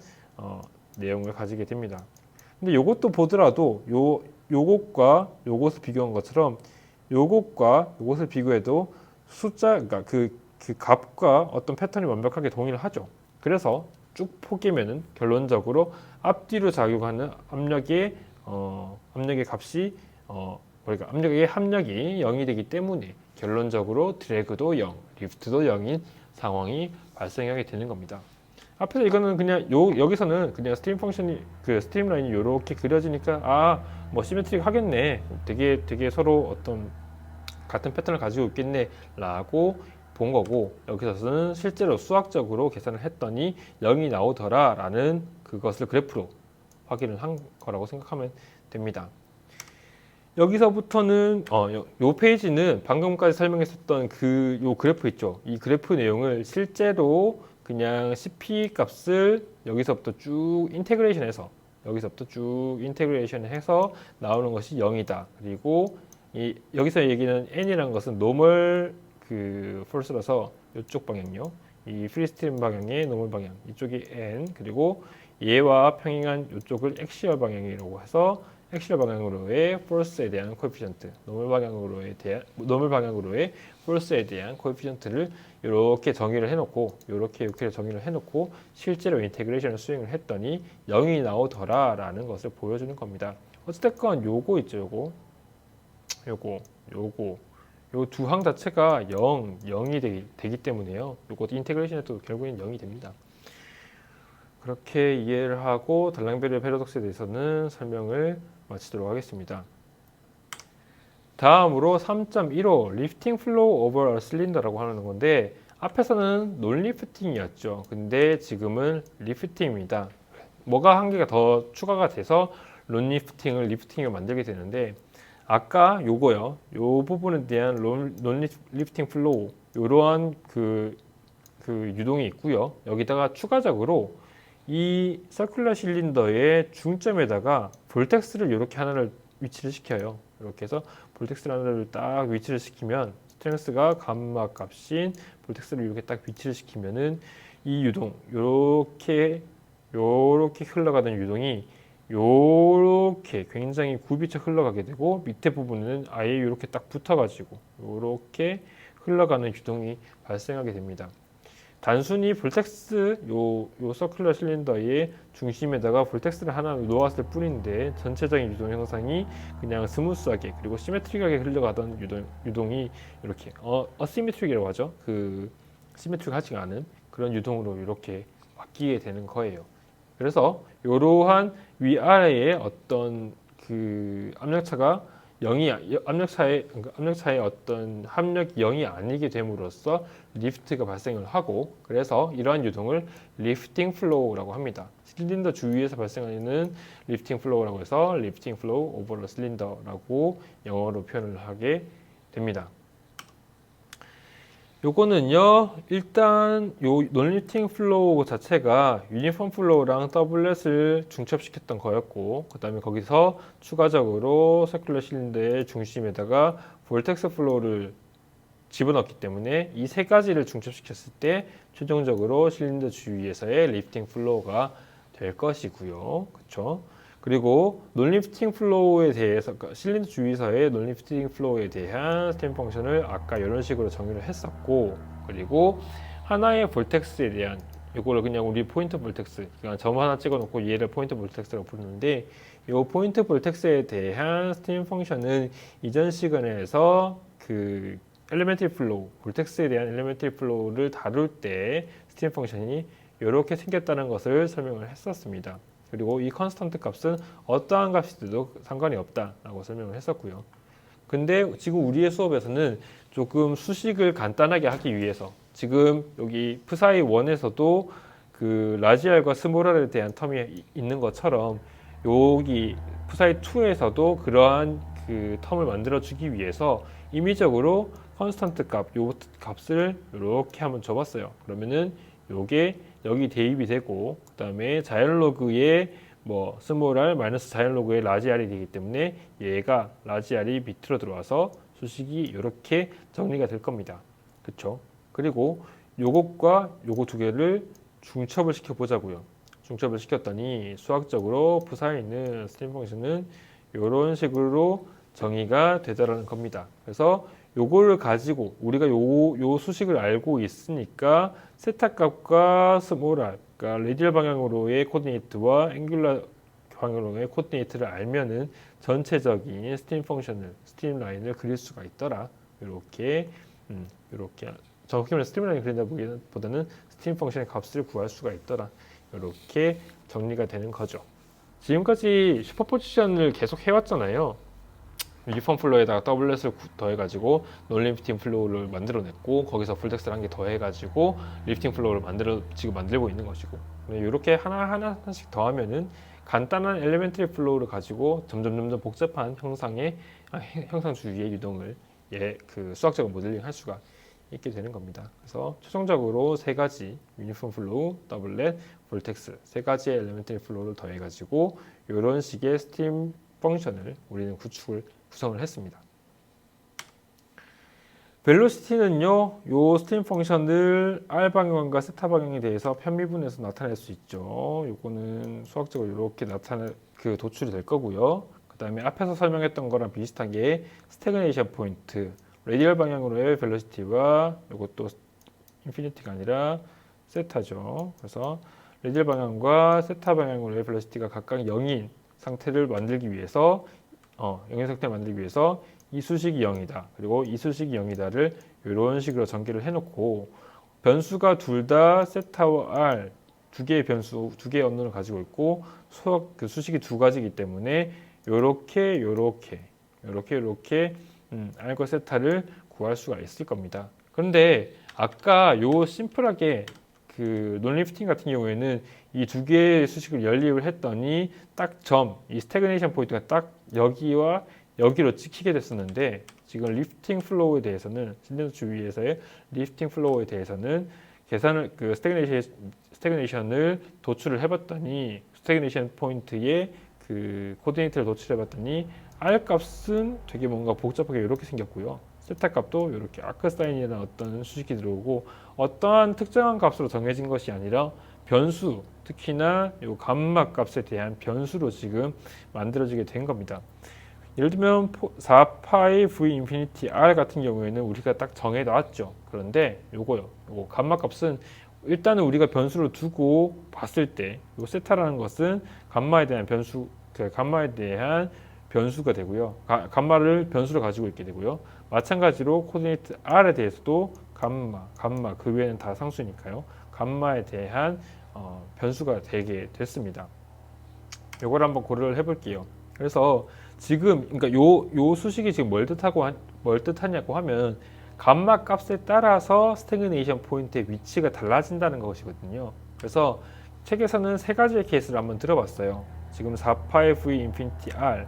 내용을 가지게 됩니다. 근데 요것도 보더라도 요것과 요것을 비교한 것처럼 요것과 요것을 비교해도 숫자, 그러니까 그 값과 어떤 패턴이 완벽하게 동일을 하죠. 그래서 쭉 포개면은 결론적으로 앞뒤로 작용하는 압력의 값이 그러니까 압력의 합력이 0이 되기 때문에 결론적으로 드래그도 0, 리프트도 0인 상황이 발생하게 되는 겁니다. 앞에서 이거는 그냥 여기서는 그냥 스트림 펑션이 그 스트림 라인이 이렇게 그려지니까 뭐 시메트릭 하겠네, 되게 서로 어떤 같은 패턴을 가지고 있겠네라고 본 거고, 여기서는 실제로 수학적으로 계산을 했더니 0이 나오더라라는 그것을 그래프로 확인을 한 거라고 생각하면 됩니다. 여기서부터는 요 페이지는 방금까지 설명했었던 요 그래프 있죠. 이 그래프 내용을 실제로 그냥 CP 값을 여기서부터 쭉 인테그레이션해서 나오는 것이 0이다. 그리고 여기서 얘기는 n이라는 것은 노멀 폴스라서 이쪽 방향요. 이 프리스트림 방향의 노멀 방향, 이쪽이 n, 그리고 얘와 평행한 이쪽을 엑시얼 방향이라고 해서 엑시얼 방향으로의 폴스에 대한 코에피션트, 노멀 방향으로의 폴스에 대한 코에피션트를 이렇게 정의를 해놓고 이렇게 정의를 해놓고 실제로 인테그레이션을 수행을 했더니 0이 나오더라라는 것을 보여주는 겁니다. 어쨌든 요거 있죠, 요 두 항 자체가 0이 되기 때문에요. 요것도 인테그레이션 해도 결국엔 0이 됩니다. 그렇게 이해를 하고 달랑베르 패러독스에 대해서는 설명을 마치도록 하겠습니다. 다음으로 3.15 리프팅 플로우 오버 어 실린더라고 하는 건데, 앞에서는 논 리프팅이었죠. 근데 지금은 리프팅입니다. 뭐가 한 개가 더 추가가 돼서 논 리프팅을 만들게 되는데, 아까 요거요, 요 부분에 대한 논 리프팅 플로우, 요러한 그 유동이 있고요. 여기다가 추가적으로 이 서큘러 실린더의 중점에다가 볼텍스를 이렇게 하나를 위치를 시켜요. 이렇게 해서 볼텍스를 하나를 딱 위치를 시키면, 스트렝스가 감마 값인 볼텍스를 이렇게 딱 위치를 시키면은 이 유동, 요렇게 흘러가는 유동이 요렇게 굉장히 굽이쳐 흘러가게 되고, 밑에 부분은 아예 이렇게 딱 붙어가지고 요렇게 흘러가는 유동이 발생하게 됩니다. 단순히 볼텍스 요 서큘러 실린더의 중심에다가 볼텍스를 하나 놓았을 뿐인데, 전체적인 유동 형상이 그냥 스무스하게 그리고 시메트릭하게 흘러가던 유동이 이렇게 어시메트릭이라고 하죠. 시메트릭하지 않은 그런 유동으로 이렇게 바뀌게 되는 거예요. 그래서 이러한 위아래의 어떤 압력차의 어떤 합력이 0이 아니게 됨으로써 리프트가 발생을 하고, 그래서 이러한 유동을 리프팅 플로우라고 합니다. 실린더 주위에서 발생하는 리프팅 플로우라고 해서 리프팅 플로우 오버 더 실린더라고 영어로 표현을 하게 됩니다. 요거는요, 일단 요 논리프팅 플로우 자체가 유니폼 플로우랑 더블렛을 중첩시켰던 거였고, 그 다음에 거기서 추가적으로 서큘러 실린더의 중심에다가 볼텍스 플로우를 집어넣기 때문에 이 세 가지를 중첩시켰을 때 최종적으로 실린더 주위에서의 리프팅 플로우가 될 것이고요. 그렇죠? 그리고 논리프팅 플로우에 대해서, 실린더 주위에서의 논리프팅 플로우에 대한 스팀 펑션을 아까 이런 식으로 정의를 했었고, 그리고 하나의 볼텍스에 대한, 이거를 그냥 우리 포인트 볼텍스, 그러니까 점 하나 찍어놓고 얘를 포인트 볼텍스라고 부르는데, 이 포인트 볼텍스에 대한 스팀 펑션은 이전 시간에서 엘리멘터리 플로우, 볼텍스에 대한 엘리멘터리 플로우를 다룰 때 스팀 펑션이 이렇게 생겼다는 것을 설명을 했었습니다. 그리고 이 컨스턴트 값은 어떠한 값이 돼도 상관이 없다라고 설명을 했었고요. 근데 지금 우리의 수업에서는 조금 수식을 간단하게 하기 위해서 지금 여기 푸사이 1에서도 그 라지알과 스몰알에 대한 텀이 있는 것처럼 여기 푸사이 2에서도 그러한 그 텀을 만들어 주기 위해서 임의적으로 컨스턴트 값, 요 값을 이렇게 한번 줘봤어요. 그러면은 요게 여기 대입이 되고 그 다음에 자연로그의 뭐 스몰 r 마이너스 자연로그의 라지 r이 되기 때문에 얘가 라지 r이 밑으로 들어와서 수식이 이렇게 정리가 될 겁니다. 그쵸? 그리고 요것과 요거 두 개를 중첩을 시켜 보자고요. 중첩을 시켰더니 수학적으로 푸사에 있는 스트림 펑션은 이런 식으로 정의가 되더라는 겁니다. 그래서 요거를 가지고 우리가 요 수식을 알고 있으니까 세타 값과 스몰 r, 그러니까 레디얼 방향으로의 코디네이트와 앵귤러 방향으로의 코디네이트를 알면은 전체적인 스트림 펑션을, 스트림 라인을 그릴 수가 있더라. 이렇게 정확히 말해 스트림 라인 그린다보다는 스트림 펑션의 값을 구할 수가 있더라. 이렇게 정리가 되는 거죠. 지금까지 슈퍼포지션을 계속 해왔잖아요. 유니폼 플로우에다가 더블렛을 더해가지고 논리프팅 플로우를 만들어냈고 거기서 풀텍스를 한 개 더해가지고 리프팅 플로우를 지금 만들고 있는 것이고 이렇게 하나씩 더하면은 간단한 엘리멘터리 플로우를 가지고 점점 복잡한 형상 주위의 유동을 그 수학적으로 모델링 할 수가 있게 되는 겁니다. 그래서 최종적으로 세 가지 유니폼 플로우, 더블렛, 볼텍스 세 가지의 엘리멘터리 플로우를 더해가지고 이런 식의 스팀 펑션을 우리는 구성을 했습니다. 벨로시티는요, 요 스트림 펑션을 R 방향과 세타 방향에 대해서 편미분해서 나타낼 수 있죠. 요거는 수학적으로 이렇게 도출이 될 거고요. 그 다음에 앞에서 설명했던 거랑 비슷하게 스태그네이션 포인트, 레디얼 방향으로의 벨로시티와 요것도 인피니티가 아니라 세타죠. 그래서 레디얼 방향과 세타 방향으로의 벨로시티가 각각 0인 상태를 만들기 위해서 0인 상태를 만들기 위해서 이 수식이 0이다. 그리고 이 수식이 0이다를 이런 식으로 전개를 해놓고 변수가 둘 다 세타와 r 두 개의 변수, 두 개의 언론을 가지고 있고 그 수식이 두 가지이기 때문에 요렇게 r과 세타를 구할 수가 있을 겁니다. 그런데 아까 요 심플하게 그 논리프팅 같은 경우에는 이 두 개의 수식을 연립을 했더니 이 스태그네이션 포인트가 딱 여기와 여기로 찍히게 됐었는데 지금 리프팅 플로우에 대해서는 신전도 주위에서의 리프팅 플로우에 대해서는 그 스태그네이션을 도출을 해봤더니 스태그네이션 포인트에 그 코디네이트를 도출해봤더니 R 값은 되게 뭔가 복잡하게 이렇게 생겼고요. 세타 값도 이렇게 아크 사인이라는 어떤 수식이 들어오고 어떠한 특정한 값으로 정해진 것이 아니라 변수, 특히나 이 감마 값에 대한 변수로 지금 만들어지게 된 겁니다. 예를 들면 4파이 v 인피니티 r 같은 경우에는 우리가 딱 정해 놨죠. 그런데 요거 감마 값은 일단은 우리가 변수로 두고 봤을 때 요 세타라는 것은 감마에 대한 변수가 되고요. 감마를 변수로 가지고 있게 되고요. 마찬가지로 코디네이트 r에 대해서도 감마 그 외에는 다 상수니까요. 감마에 대한 변수가 되게 됐습니다. 요걸 한번 고려를 해볼게요. 그래서 지금 그러니까 요 수식이 지금 뭘 뜻하냐고 하면 감마 값에 따라서 스태그네이션 포인트의 위치가 달라진다는 것이거든요. 그래서 책에서는 세 가지의 케이스를 한번 들어봤어요. 지금 4파의 v 인피니티 r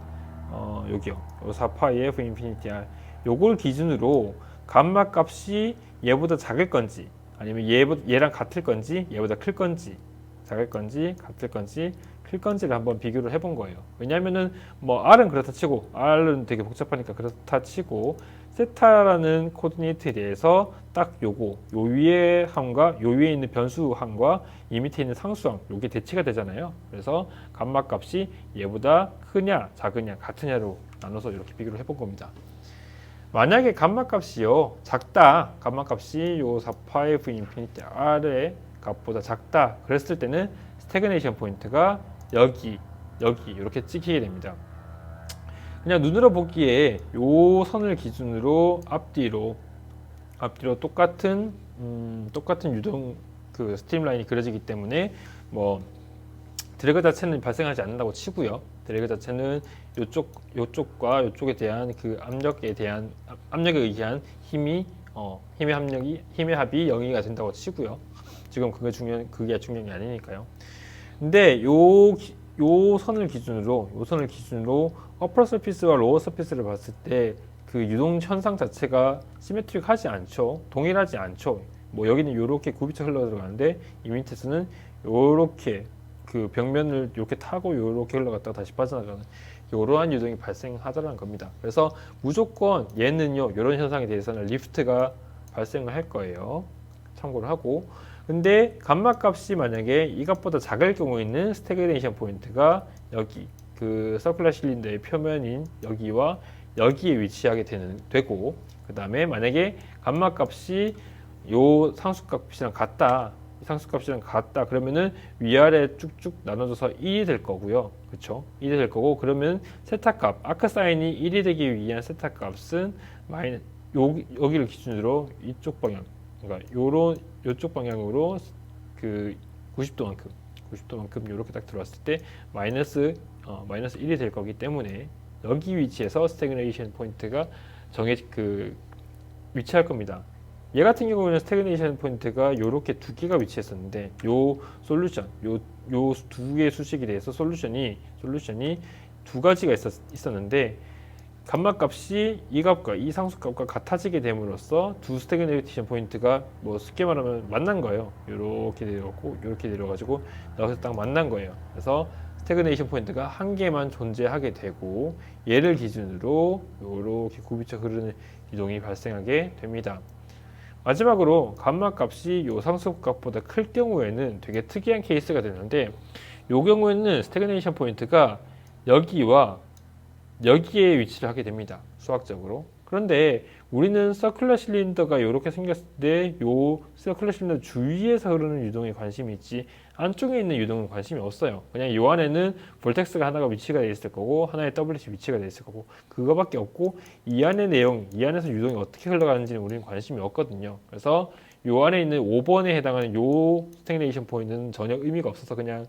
여기요. 요 4파의 v 인피니티 r 요걸 기준으로 감마 값이 얘보다 작을 건지 아니면 얘랑 같을 건지 얘보다 클 건지 작을 건지 같을 건지 클 건지를 한번 비교를 해본 거예요. 왜냐하면은 뭐 R은 그렇다 치고 R은 되게 복잡하니까 그렇다 치고 세타라는 코디네이트에 대해서 딱 요 위에 항과 요 위에 있는 변수 항과 이 밑에 있는 상수항 요게 대치가 되잖아요. 그래서 감마 값이 얘보다 크냐 작으냐 같으냐로 나눠서 이렇게 비교를 해본 겁니다. 만약에 감마 값이요 작다, 감마 값이 요 4파이 v 인피니티 r의 값보다 작다 그랬을 때는 스태그네이션 포인트가 여기 이렇게 찍히게 됩니다. 그냥 눈으로 보기에 요 선을 기준으로 앞뒤로 똑같은 유동 스트림라인이 그려지기 때문에 뭐 드래그 자체는 발생하지 않는다고 치고요. 드래그 자체는 요쪽과 요쪽에 대한 그 압력에 의한 힘의 합이 0이 된다고 치고요. 지금 그게 중요한 게 아니니까요. 근데 요 선을 기준으로 어퍼 서피스와 로어 서피스를 봤을 때 그 유동 현상 자체가 시메트릭하지 않죠. 동일하지 않죠. 뭐 여기는 요렇게 굽이쳐 흘러 들어가는데 이 밑에서는 요렇게 그 벽면을 이렇게 타고 요렇게 흘러갔다가 다시 빠져나가는 이러한 유동이 발생하더라는 겁니다. 그래서 무조건 얘는요, 이런 현상에 대해서는 리프트가 발생을 할 거예요. 참고를 하고. 근데 감마 값이 만약에 이 값보다 작을 경우에는 스태그네이션 포인트가 여기 그 서큘러 실린더의 표면인 여기와 여기에 위치하게 되고, 그 다음에 만약에 감마 값이 요 상수값이랑 같다. 그러면은 위아래 쭉쭉 나눠져서 1이 될 거고요. 그쵸? 1이 될 거고, 그러면 세타값, 아크 사인이 1이 되기 위한 세타값은 여기를 기준으로 이쪽 방향, 그러니까 요쪽 방향으로 그 90도만큼 이렇게 딱 들어왔을 때 마이너스 1이 될 거기 때문에 여기 위치에서 스태그네이션 포인트가 위치할 겁니다. 얘 같은 경우는 스태그네이션 포인트가 이렇게 두 개가 위치했었는데 요 두 개의 수식에 대해서 솔루션이 두 가지가 있었는데 감마 값이 이 값과 이 상수값과 같아지게 됨으로써 두 스태그네이션 포인트가 뭐 쉽게 말하면 만난 거예요. 이렇게 내려오고 이렇게 내려가지고 여기서 딱 만난 거예요. 그래서 스태그네이션 포인트가 한 개만 존재하게 되고 얘를 기준으로 이렇게 굽이쳐 흐르는 이동이 발생하게 됩니다. 마지막으로 감마 값이 요 상수값보다 클 경우에는 되게 특이한 케이스가 되는데 요 경우에는 스태그네이션 포인트가 여기와 여기에 위치를 하게 됩니다. 수학적으로. 그런데 우리는 서큘러 실린더가 이렇게 생겼을 때 요 서큘러 실린더 주위에서 흐르는 유동에 관심이 있지 안쪽에 있는 유동은 관심이 없어요. 그냥 요 안에는 볼텍스가 하나가 위치가 되어 있을 거고 하나의 WC 위치가 되어 있을 거고 그거밖에 없고 이 안의 내용, 이 안에서 유동이 어떻게 흘러가는지는 우리는 관심이 없거든요. 그래서 요 안에 있는 5번에 해당하는 요 스태그네이션 포인트는 전혀 의미가 없어서 그냥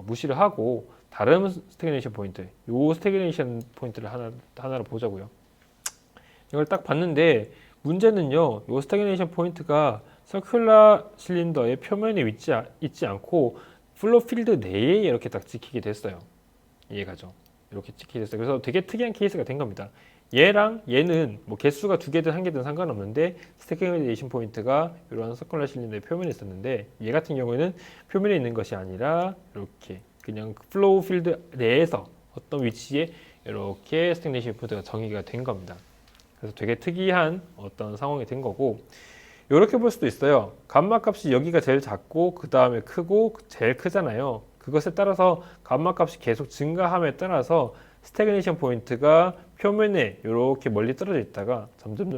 무시를 하고 다른 스태그네이션 포인트, 요 스태그네이션 포인트를 하나로 보자고요. 이걸 딱 봤는데 문제는요, 요 스태그네이션 포인트가 서큘러 실린더의 표면에 있지 않고 플로 필드 내에 이렇게 딱 찍히게 됐어요. 이해가죠? 이렇게 찍히게 됐어요. 그래서 되게 특이한 케이스가 된 겁니다. 얘랑 얘는 뭐 개수가 두 개든 한 개든 상관없는데 스태그네이션 포인트가 이런 서큘러 실린더의 표면에 있었는데 얘 같은 경우에는 표면에 있는 것이 아니라 이렇게 그냥 플로우 필드 내에서 어떤 위치에 이렇게 스태그네이션 포인트가 정의가 된 겁니다. 그래서 되게 특이한 어떤 상황이 된 거고 이렇게 볼 수도 있어요. 감마 값이 여기가 제일 작고 그 다음에 크고 제일 크잖아요. 그것에 따라서 감마 값이 계속 증가함에 따라서 스태그네이션 포인트가 표면에 이렇게 멀리 떨어져 있다가 점점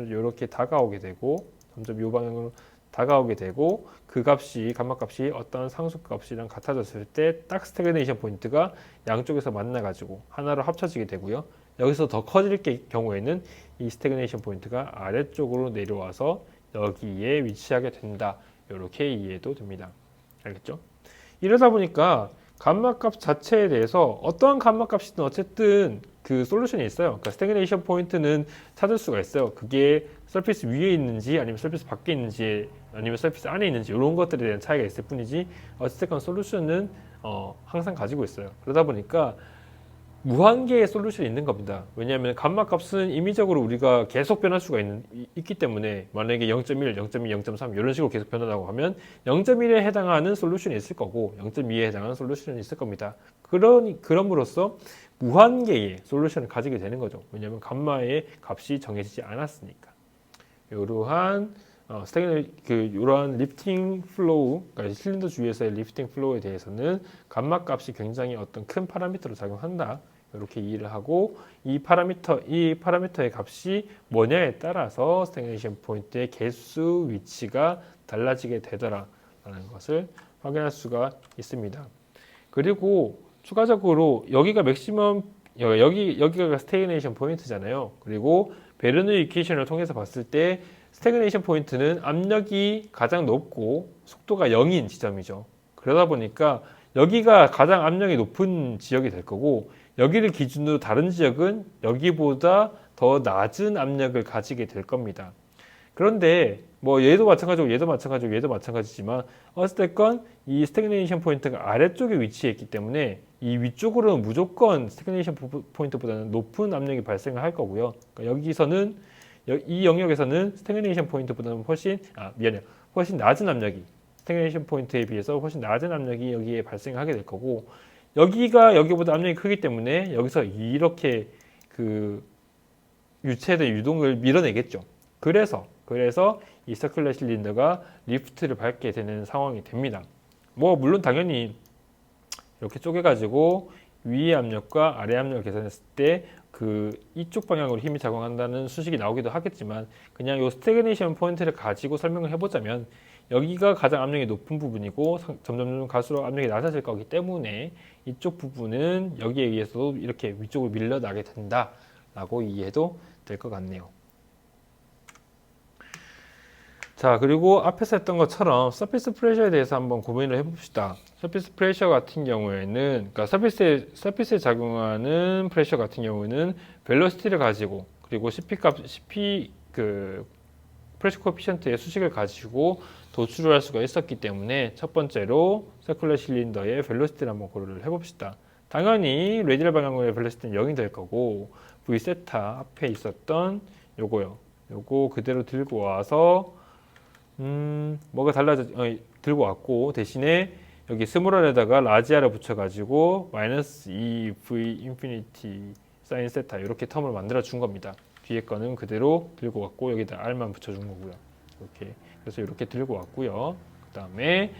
이렇게 다가오게 되고 점점 이 방향으로 다가오게 되고 그 값이 감마 값이 어떤 상수 값이랑 같아졌을 때 딱 스태그네이션 포인트가 양쪽에서 만나가지고 하나로 합쳐지게 되고요. 여기서 더 커질 경우에는 이 스태그네이션 포인트가 아래쪽으로 내려와서 여기에 위치하게 된다. 이렇게 이해도 됩니다. 알겠죠? 이러다 보니까 감마값 자체에 대해서 어떠한 감마값이든 어쨌든 그 솔루션이 있어요. 그러니까 스태그네이션 포인트는 찾을 수가 있어요. 그게 서피스 위에 있는지 아니면 서피스 밖에 있는지 아니면 서피스 안에 있는지 이런 것들에 대한 차이가 있을 뿐이지 어쨌든 솔루션은 항상 가지고 있어요. 그러다 보니까 무한계의 솔루션이 있는 겁니다. 왜냐하면 감마 값은 임의적으로 우리가 계속 변할 수가 있기 때문에 만약에 0.1, 0.2, 0.3 이런 식으로 계속 변한다고 하면 0.1에 해당하는 솔루션이 있을 거고 0.2에 해당하는 솔루션이 있을 겁니다. 그럼으로써 무한계의 솔루션을 가지게 되는 거죠. 왜냐하면 감마의 값이 정해지지 않았으니까. 이러한 이러한 리프팅 플로우, 그러니까 실린더 주위에서의 리프팅 플로우에 대해서는 감마 값이 굉장히 어떤 큰 파라미터로 작용한다. 이렇게 이해를 하고 이 파라미터의 값이 뭐냐에 따라서 스태그네이션 포인트의 개수 위치가 달라지게 되더라라는 것을 확인할 수가 있습니다. 그리고 추가적으로 여기가 맥시멈 여기가 스태그네이션 포인트잖아요. 그리고 베르누 이퀘이션을 통해서 봤을 때 스태그네이션 포인트는 압력이 가장 높고 속도가 0인 지점이죠. 그러다 보니까 여기가 가장 압력이 높은 지역이 될 거고, 여기를 기준으로 다른 지역은 여기보다 더 낮은 압력을 가지게 될 겁니다. 그런데 뭐 얘도 마찬가지고 얘도 마찬가지고 얘도 마찬가지지만 어쨌든 이 스태그네이션 포인트가 아래쪽에 위치해 있기 때문에 이 위쪽으로는 무조건 스태그네이션 포인트보다는 높은 압력이 발생을 할 거고요. 그러니까 여기서는 이 영역에서는 스태그네이션 포인트보다는 훨씬 낮은 압력이, 스태그네이션 포인트에 비해서 훨씬 낮은 압력이 여기에 발생하게 될 거고, 여기가 여기보다 압력이 크기 때문에 여기서 이렇게 그 유체의 유동을 밀어내겠죠. 그래서 이 서큘러 실린더가 리프트를 밟게 되는 상황이 됩니다. 뭐 물론 당연히 이렇게 쪼개가지고 위의 압력과 아래 압력을 계산했을 때 그 이쪽 방향으로 힘이 작용한다는 수식이 나오기도 하겠지만, 그냥 이 스태그네이션 포인트를 가지고 설명을 해보자면 여기가 가장 압력이 높은 부분이고 점점 갈수록 압력이 낮아질 거기 때문에 이쪽 부분은 여기에 의해서 이렇게 위쪽으로 밀려나게 된다라고 이해도 될 것 같네요. 자, 그리고 앞에서 했던 것처럼 서피스 프레셔에 대해서 한번 고민을 해봅시다. 서피스 프레셔 같은 경우에는, 그러니까 서피스에 작용하는 프레셔 같은 경우는 벨로시티를 가지고, 그리고 CP 그 프레셔 코피션트의 수식을 가지고 도출을 할 수가 있었기 때문에 첫 번째로 서큘러 실린더의 벨로시티를 한번 고려를 해봅시다. 당연히 레디얼 방향으로의 벨로시티는 0이 될 거고, V 세타 앞에 있었던 요거요. 요거 그대로 들고 와서 뭐가 들고 왔고, 대신에 여기 스몰r에다가 라지아를 붙여가지고 마이너스 2v 인피니티 사인 세타 이렇게 텀을 만들어 준 겁니다. 뒤에 거는 그대로 들고 왔고 여기다 r만 붙여준 거고요. 이렇게, 그래서 이렇게 들고 왔고요. 그 다음에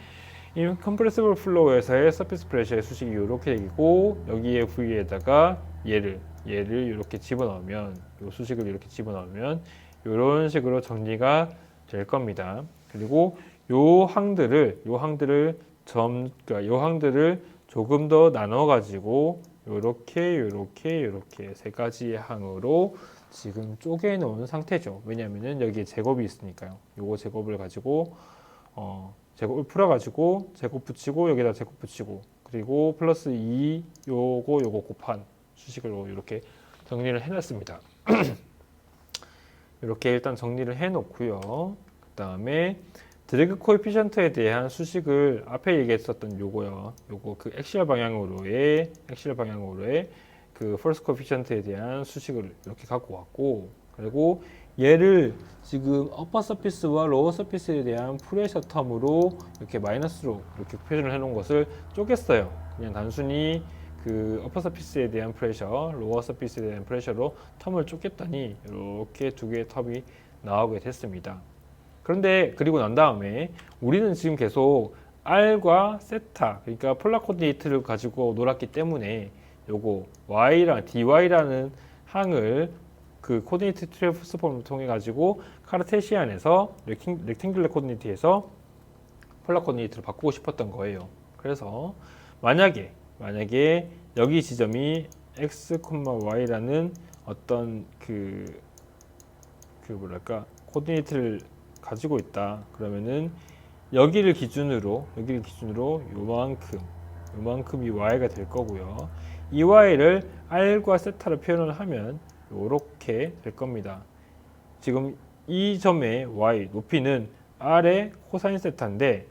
incompressible flow에서의 surface pressure의 수식이 이렇게 되고, 여기에 v에다가 얘를 이렇게 집어넣으면, 이 수식을 이렇게 집어넣으면 이런 식으로 정리가 될 겁니다. 그리고 요 항들을 조금 더 나눠 가지고 요렇게 세 가지의 항으로 지금 쪼개 놓은 상태죠. 왜냐면은 여기에 제곱이 있으니까요. 요거 제곱을 가지고 제곱을 풀어 가지고 제곱 붙이고 여기다 제곱 붙이고, 그리고 플러스 2 요거 곱한 수식으로 이렇게 정리를 해 놨습니다. 이렇게 일단 정리를 해 놓고요. 그 다음에 드래그 코에피션트에 대한 수식을 앞에 얘기했었던 요거 그 엑시얼 방향으로의 그 폴스 코에피션트에 대한 수식을 이렇게 갖고 왔고, 그리고 얘를 지금 어퍼 서피스와 로어 서피스에 대한 프레셔 텀으로 이렇게 마이너스로 이렇게 표현을 해 놓은 것을 쪼갰어요. 그냥 단순히 그 어퍼 서피스에 대한 프레셔, 로어 서피스에 대한 프레셔로 텀을 쪼갰더니 이렇게 두 개의 텀이 나오게 됐습니다. 그런데 그리고 난 다음에 우리는 지금 계속 R과 세타, 그러니까 폴라 코디네이트를 가지고 놀았기 때문에 요거 Y랑 DY라는 항을 그 코디네이트 트랜스폼을 통해 가지고 카르테시안에서 렉탱귤러 코디네이트에서 폴라 코디네이트로 바꾸고 싶었던 거예요. 그래서 만약에 여기 지점이 x, y라는 어떤 코디네이트를 가지고 있다. 그러면은 여기를 기준으로 요만큼이 y가 될 거고요. 이 y를 r과 세타로 표현을 하면 요렇게 될 겁니다. 지금 이 점의 y 높이는 r의 코사인 세타인데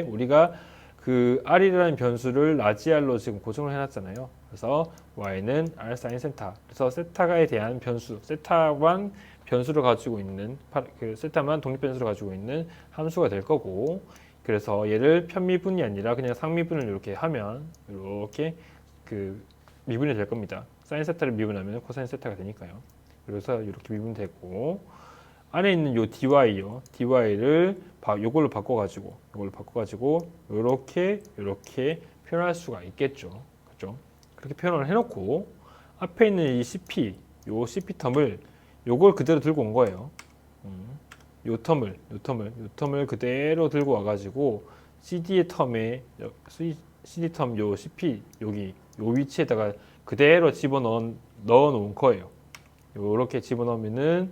우리가 그 r이라는 변수를 라지알로 지금 고정을 해놨잖아요. 그래서 y는 r 사인 세타. 그래서 세타에 대한 변수, 세타만 변수를 가지고 있는 세타만 독립 변수를 가지고 있는 함수가 될 거고, 그래서 얘를 편미분이 아니라 그냥 상미분을 이렇게 하면 이렇게 그 미분이 될 겁니다. 사인 세타를 미분하면 코사인 세타가 되니까요. 그래서 이렇게 미분되고, 안에 있는 요 dy를 요걸로 바꿔가지고 이렇게 표현할 수가 있겠죠. 그렇죠? 그렇게 표현을 해놓고 앞에 있는 이 CP 텀을 요걸 그대로 들고 온 거예요. 요 텀을 그대로 들고 와가지고 CD 텀 요 CP 여기 요 위치에다가 그대로 넣어 놓은 거예요. 요렇게 집어넣으면은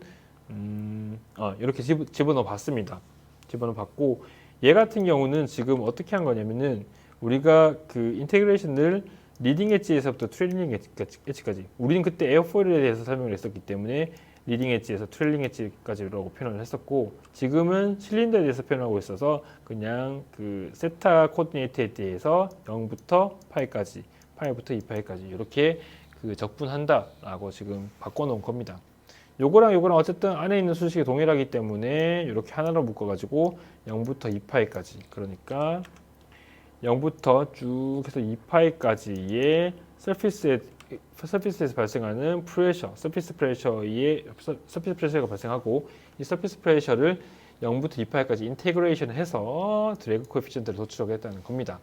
이렇게 집어넣어 봤습니다. 집어넣어 봤고, 얘 같은 경우는 지금 어떻게 한 거냐면은 우리가 그 인테그레이션을 리딩 엣지에서부터 트레일링 엣지까지, 우리는 그때 에어포일에 대해서 설명을 했었기 때문에 리딩 엣지에서 트레일링 엣지까지라고 표현을 했었고, 지금은 실린더에 대해서 표현하고 있어서 그냥 그 세타 코디네이트에 대해서 0부터 파이까지, 파이부터 2파이까지 이렇게 그 적분한다라고 지금 바꿔놓은 겁니다. 요거랑 요거랑 어쨌든 안에 있는 수식이 동일하기 때문에 이렇게 하나로 묶어가지고 0부터 2파이까지, 그러니까 0부터 쭉 해서 2파이까지의 서피스에서 발생하는 프레셔, 서피스 프레셔가 발생하고, 이 서피스 프레셔를 0부터 2파이까지 인테그레이션 해서 드래그 코에피션트를 도출하겠다는 겁니다.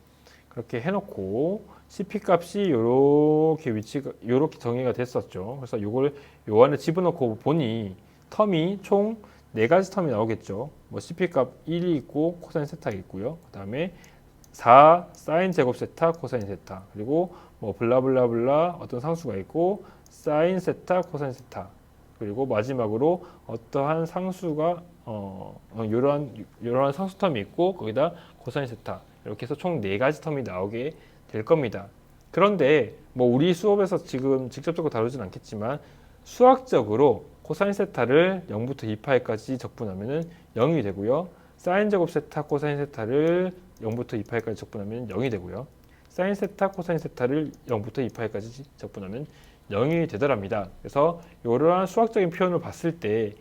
그렇게 해놓고 CP 값이 요렇게 정의가 됐었죠. 그래서 요걸 요 안에 집어넣고 보니 텀이 총 4가지 텀이 나오겠죠. 뭐 CP 값 1이 있고 코사인 세타가 있고요. 그 다음에 4 사인 제곱 세타 코사인 세타, 그리고 뭐 블라블라블라 어떤 상수가 있고 사인 세타 코사인 세타, 그리고 마지막으로 어떠한 상수가 이러한 상수 텀이 있고 거기다 코사인 세타, 이렇게 해서 총 4가지 텀이 나오게 될 겁니다. 그런데 뭐 우리 수업에서 지금 직접적으로 다루진 않겠지만 수학적으로 코사인 세타를 0부터 2파이까지 적분하면 0이 되고요. 사인 제곱 세타 코사인 세타를 0부터 2파이까지 적분하면 0이 되고요. 사인 세타 코사인 세타를 0부터 2파이까지 적분하면 0이 되더랍니다. 그래서 이러한 수학적인 표현을 봤을 때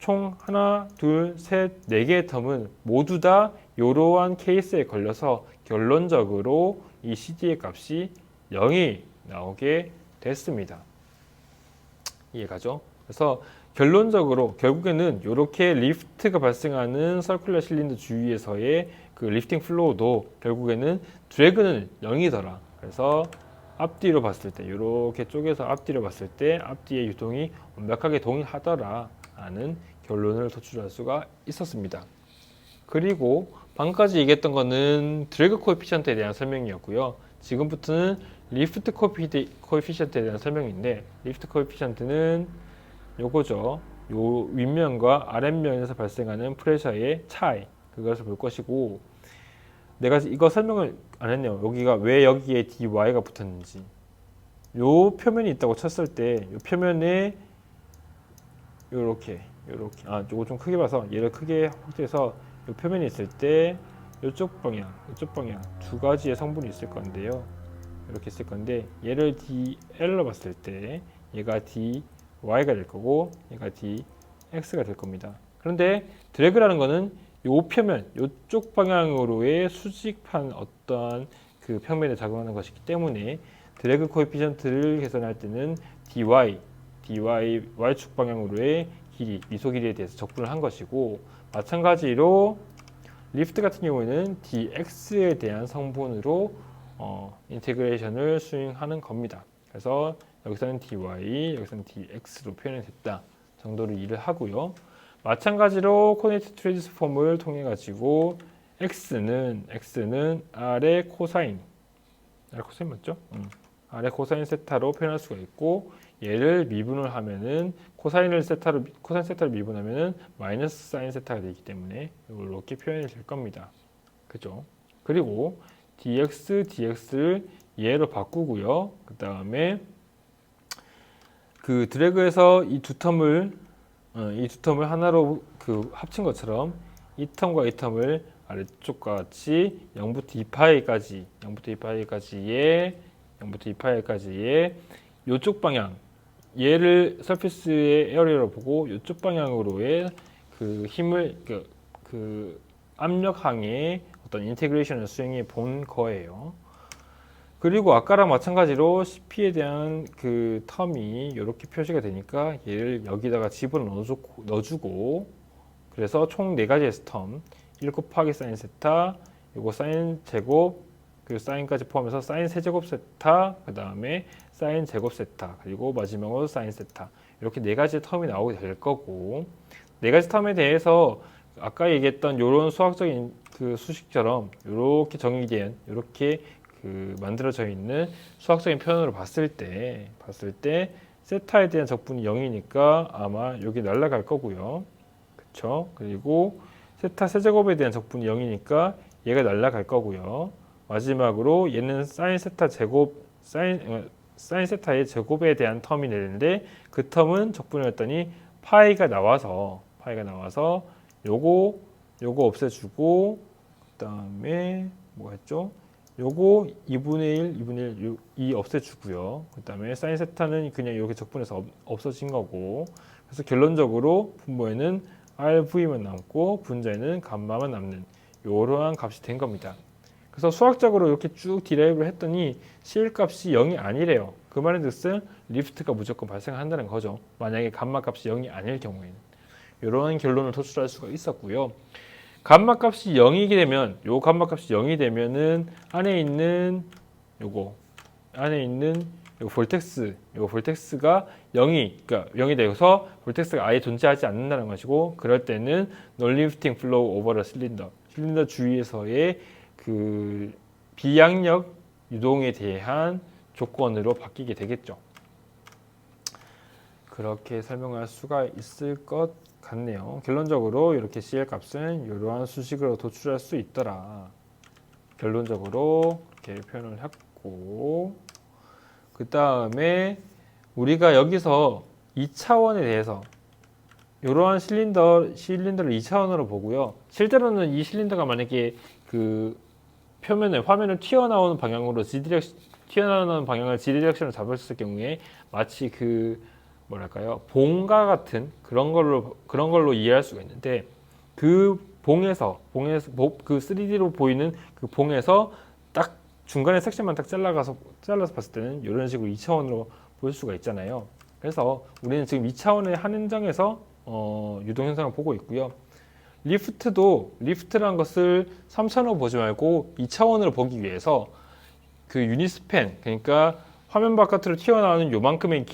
총 하나, 둘, 셋, 4개의 텀은 모두 다 이러한 케이스에 걸려서 결론적으로 이 CD의 값이 0이 나오게 됐습니다. 이해가죠? 그래서 결론적으로 결국에는 이렇게 리프트가 발생하는 서큘러 실린더 주위에서의 그 리프팅 플로우도 결국에는 드래그는 0이더라. 그래서 앞뒤로 봤을 때 이렇게 쪼개서 앞뒤로 봤을 때 앞뒤의 유동이 완벽하게 동일하더라 라는 결론을 도출할 수가 있었습니다. 그리고 방금까지 얘기했던 거는 드래그 코에피션트에 대한 설명이었고요. 지금부터는 리프트 코에피션트에 대한 설명인데, 리프트 코에피션트는 요거죠. 요 윗면과 아랫면에서 발생하는 프레셔의 차이, 그것을 볼 것이고, 내가 이거 설명을 안 했네요. 여기가 왜 여기에 dy가 붙었는지. 요 표면이 있다고 쳤을 때, 요 표면에 요렇게 요거 좀 크게 봐서 얘를 크게 확대해서 요 표면이 있을 때 이쪽 방향 두 가지의 성분이 있을 건데요. 이렇게 있을 건데, 얘를 dl로 봤을 때 얘가 dy가 될 거고 얘가 dx가 될 겁니다. 그런데 드래그라는 거는 요 표면, 요쪽 방향으로의 수직한 어떠한 그 평면에 작용하는 것이기 때문에 드래그 코에피션트를 계산할 때는 dy y축 방향으로의 길이, 미소 길이에 대해서 적분을 한 것이고, 마찬가지로 리프트 같은 경우에는 dx에 대한 성분으로 인테그레이션을 수행하는 겁니다. 그래서 여기서는 dy, 여기서는 dx로 표현이 됐다 정도로 이해를 하고요. 마찬가지로 코네이트 트랜스폼을 통해 가지고 x는 r의 코사인 맞죠? r의 코사인 세타로 표현할 수가 있고, 얘를 미분을 하면은 코사인 세타를 미분하면은 마이너스 사인 세타가 되기 때문에 이렇게 표현이 될 겁니다. 그죠? 그리고 dx를 얘로 바꾸고요. 그 다음에 그 드래그에서 이 두 텀을 하나로 그 합친 것처럼 이 텀과 이 텀을 아래쪽과 같이 0부터 2파이까지의 요쪽 방향, 얘를 서피스의 에어리어로 보고 이쪽 방향으로의 그 힘을 그 압력항의 어떤 인테그레이션을 수행해 본 거예요. 그리고 아까랑 마찬가지로 CP에 대한 그 텀이 이렇게 표시가 되니까 얘를 여기다가 넣어주고, 그래서 총 4가지의 텀, 1 곱하기 사인 세타, 요거 사인 제곱, 그 사인까지 포함해서 사인 세제곱 세타, 그 다음에 사인 제곱 세타, 그리고 마지막으로 사인 세타, 이렇게 4가지 텀이 나오게 될 거고, 4가지 텀에 대해서 아까 얘기했던 이런 수학적인 그 수식처럼 이렇게 정의된, 이렇게 그 만들어져 있는 수학적인 표현으로 봤을 때 세타에 대한 적분이 0이니까 아마 여기 날아갈 거고요. 그쵸? 그리고 세타 세제곱에 대한 적분이 0이니까 얘가 날아갈 거고요. 마지막으로 얘는 사인 세타 제곱 사인 세타의 제곱에 대한 텀이 되는데 그 텀은 적분이었더니 파이가 나와서 요거 없애주고 그다음에 뭐 했죠? 요거 2분의 1, 2 없애주고요. 그다음에 사인 세타는 그냥 이렇게 적분해서 없어진 거고. 그래서 결론적으로 분모에는 RV만 남고 분자에는 감마만 남는 이러한 값이 된 겁니다. 그래서 수학적으로 이렇게 쭉 디라이브를 했더니 CL 값이 0이 아니래요. 그 말인 즉슨 리프트가 무조건 발생한다는 거죠. 만약에 감마 값이 0이 아닐 경우에는. 이런 결론을 도출할 수가 있었고요. 감마 값이 0이게 되면 요 감마 값이 0이 되면은 안에 있는 요 볼텍스가 0이 되어서 볼텍스가 아예 존재하지 않는다는 것이고, 그럴 때는 non-lifting flow over a 실린더 주위에서의 그 비양력 유동에 대한 조건으로 바뀌게 되겠죠. 그렇게 설명할 수가 있을 것 같네요. 결론적으로 이렇게 CL 값은 이러한 수식으로 도출할 수 있더라. 결론적으로 이렇게 표현을 했고, 그 다음에 우리가 여기서 2차원에 대해서 이러한 실린더를 2차원으로 보고요. 실제로는 이 실린더가 만약에 그 표면에 화면을 튀어나오는 방향으로 튀어나오는 방향을 G디렉션으로 잡았을 경우에 마치 그 뭐랄까요, 봉과 같은 그런 걸로 이해할 수가 있는데, 그 봉에서 그 3D로 보이는 그 봉에서 딱 중간에 섹션만 딱 잘라서 봤을 때는 이런 식으로 2차원으로 볼 수가 있잖아요. 그래서 우리는 지금 2차원의 한현장에서 유동 현상을 보고 있고요. 리프트라는 것을 3차원으로 보지 말고 2차원으로 보기 위해서 그 유니스팬, 그러니까 화면 바깥으로 튀어나오는 요만큼의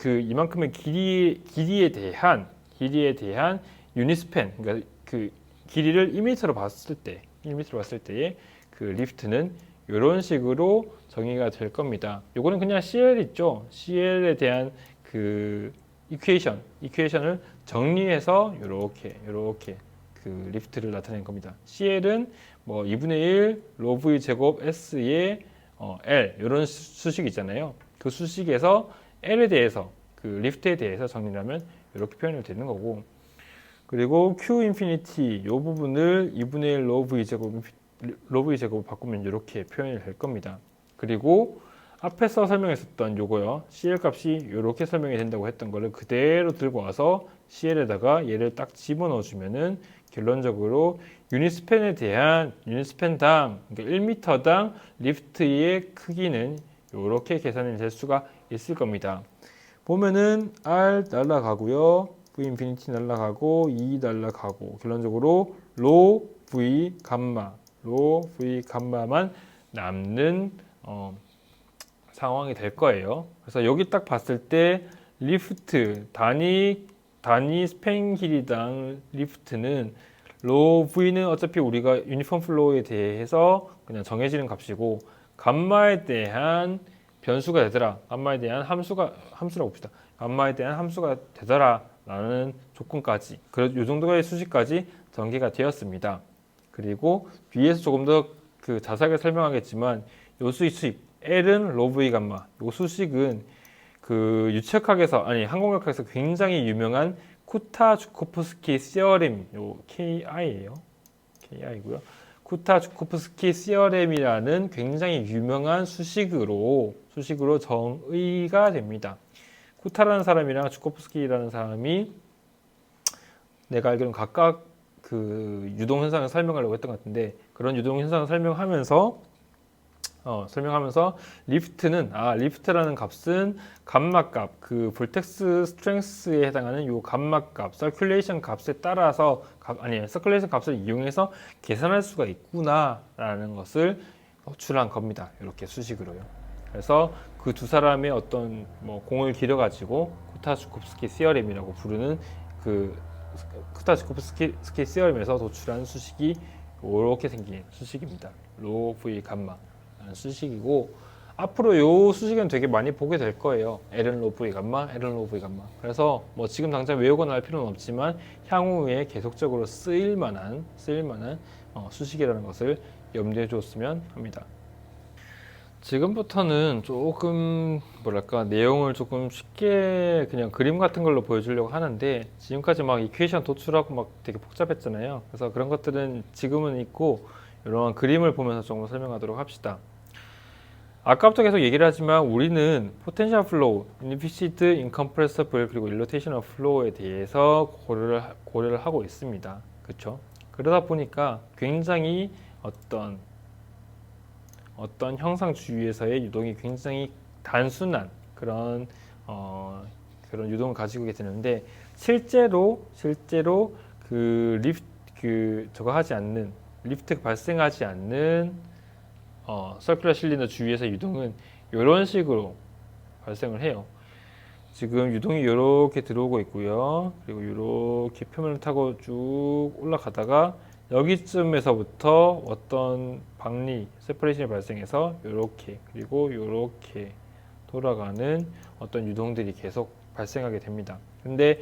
이만큼의 길이에 대한 유니스팬, 그러니까 그 길이를 1m로 봤을 때의 그 리프트는 이런 식으로 정의가 될 겁니다. 요거는 그냥 CL 있죠. CL에 대한 그 이퀘이션을 정리해서 이렇게 그 리프트를 나타낸 겁니다. CL은 뭐 2분의 1 로 V 제곱 S의 L 이런 수식이 있잖아요. 그 수식에서 L에 대해서 그 리프트에 대해서 정리를 하면 이렇게 표현이 되는 거고, 그리고 Q 인피니티 이 부분을 2분의 1 로 V 제곱을 바꾸면 이렇게 표현이 될 겁니다. 그리고 앞에서 설명했었던 요거요, CL 값이 이렇게 설명이 된다고 했던 거를 그대로 들고 와서 CL에다가 얘를 딱 집어넣어 주면은 결론적으로 유니스팬당 그러니까 1m당 리프트의 크기는 이렇게 계산이 될 수가 있을 겁니다. 보면은 R 날라가고요, V 인피니티 날라가고, E 날라가고, 결론적으로 로 V 감마만 남는 상황이 될 거예요. 그래서 여기 딱 봤을 때 리프트 단위 스팬 길이당 리프트는 로 V는 어차피 우리가 유니폼 플로우에 대해서 그냥 정해지는 값이고, 감마에 대한 변수가 되더라, 감마에 대한 함수라고 봅시다. 감마에 대한 함수가 되더라 라는 조건까지, 이 정도의 수식까지 전개가 되었습니다. 그리고 뒤에서 조금 더 그 자세하게 설명하겠지만 요 수식 L은 로 V 감마, 요 수식은 그 항공역학에서 굉장히 유명한 쿠타-주코프스키 시어렘, 요 KI고요. 쿠타-주코프스키 시어렘이라는 굉장히 유명한 수식으로 정의가 됩니다. 쿠타라는 사람이랑 주코프스키라는 사람이 내가 알기로는 각각 그 유동 현상을 설명하려고 했던 것 같은데, 그런 유동 현상을 설명하면서 리프트라는 값은 감마값, 그 볼텍스 스트렝스에 해당하는 요 감마값, 서큘레이션 값에 따라서 서큘레이션 값을 이용해서 계산할 수가 있구나라는 것을 도출한 겁니다. 이렇게 수식으로요. 그래서 그 두 사람의 어떤 공을 기려가지고 쿠타-주코프스키 시어렘이라고 부르는 그 쿠타-주코프스키 시어렘에서 도출한 수식이 이렇게 생긴 수식입니다. 로 V 감마라는 수식이고, 앞으로 이 수식은 되게 많이 보게 될 거예요. L은 로 V 감마, L은 로 V 감마. 그래서 지금 당장 외우거나 할 필요는 없지만 향후에 계속적으로 쓰일 만한 수식이라는 것을 염두에 줬으면 합니다. 지금부터는 조금 뭐랄까 내용을 조금 쉽게 그냥 그림 같은 걸로 보여주려고 하는데 지금까지 막 이퀘이션 도출하고 막 되게 복잡했잖아요. 그래서 그런 것들은 지금은 있고 이런 그림을 보면서 조금 설명하도록 합시다. 아까부터 계속 얘기를 하지만 우리는 포텐셜 플로우, 인피시드, 인컴프레서블 그리고 일로테이셔널 플로우에 대해서 고려를 하고 있습니다. 그렇죠? 그러다 보니까 굉장히 어떤 형상 주위에서의 유동이 굉장히 단순한 그런 유동을 가지고 있게 되는데 실제로 그 저거 하지 않는 리프트가 발생하지 않는 서큘러 실린더 주위에서 유동은 이런 식으로 발생을 해요. 지금 유동이 이렇게 들어오고 있고요. 그리고 이렇게 표면을 타고 쭉 올라가다가 여기쯤에서부터 어떤 박리, 세퍼레이션이 발생해서 이렇게 그리고 이렇게 돌아가는 어떤 유동들이 계속 발생하게 됩니다. 근데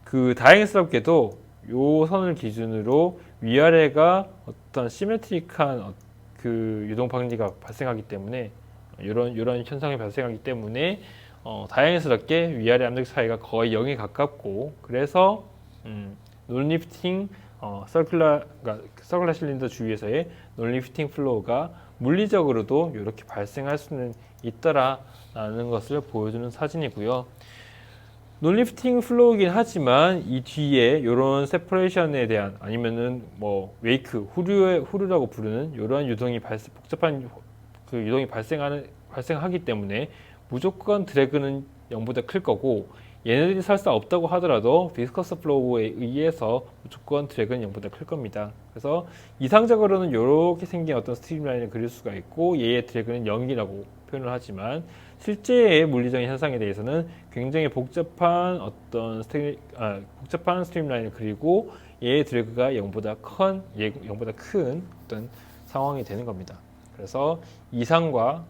그 다행스럽게도 요 선을 기준으로 위아래가 어떤 시메트릭한 그 유동 박리가 발생하기 때문에 이런 현상이 발생하기 때문에 다행스럽게 위아래 압력 차이가 거의 0에 가깝고 그래서 논리프팅 서큘러 실린더 주위에서의 논리프팅 플로우가 물리적으로도 이렇게 발생할 수는 있더라라는 것을 보여주는 사진이고요. 논리프팅 플로우이긴 하지만 이 뒤에 이런 세퍼레이션에 대한 아니면은 뭐 웨이크 후류라고 부르는 이러한 유동이 복잡한 그 유동이 발생하기 때문에 무조건 드래그는 0보다 클 거고 얘네들이 설사 없다고 하더라도 비스커스 플로우에 의해서 무조건 드래그는 0보다 클 겁니다. 그래서 이상적으로는 이렇게 생긴 어떤 스트림라인을 그릴 수가 있고 얘의 드래그는 0이라고 표현을 하지만 실제의 물리적인 현상에 대해서는 굉장히 복잡한 스트림라인을 그리고 얘의 드래그가 0보다 큰 어떤 상황이 되는 겁니다. 그래서 이상과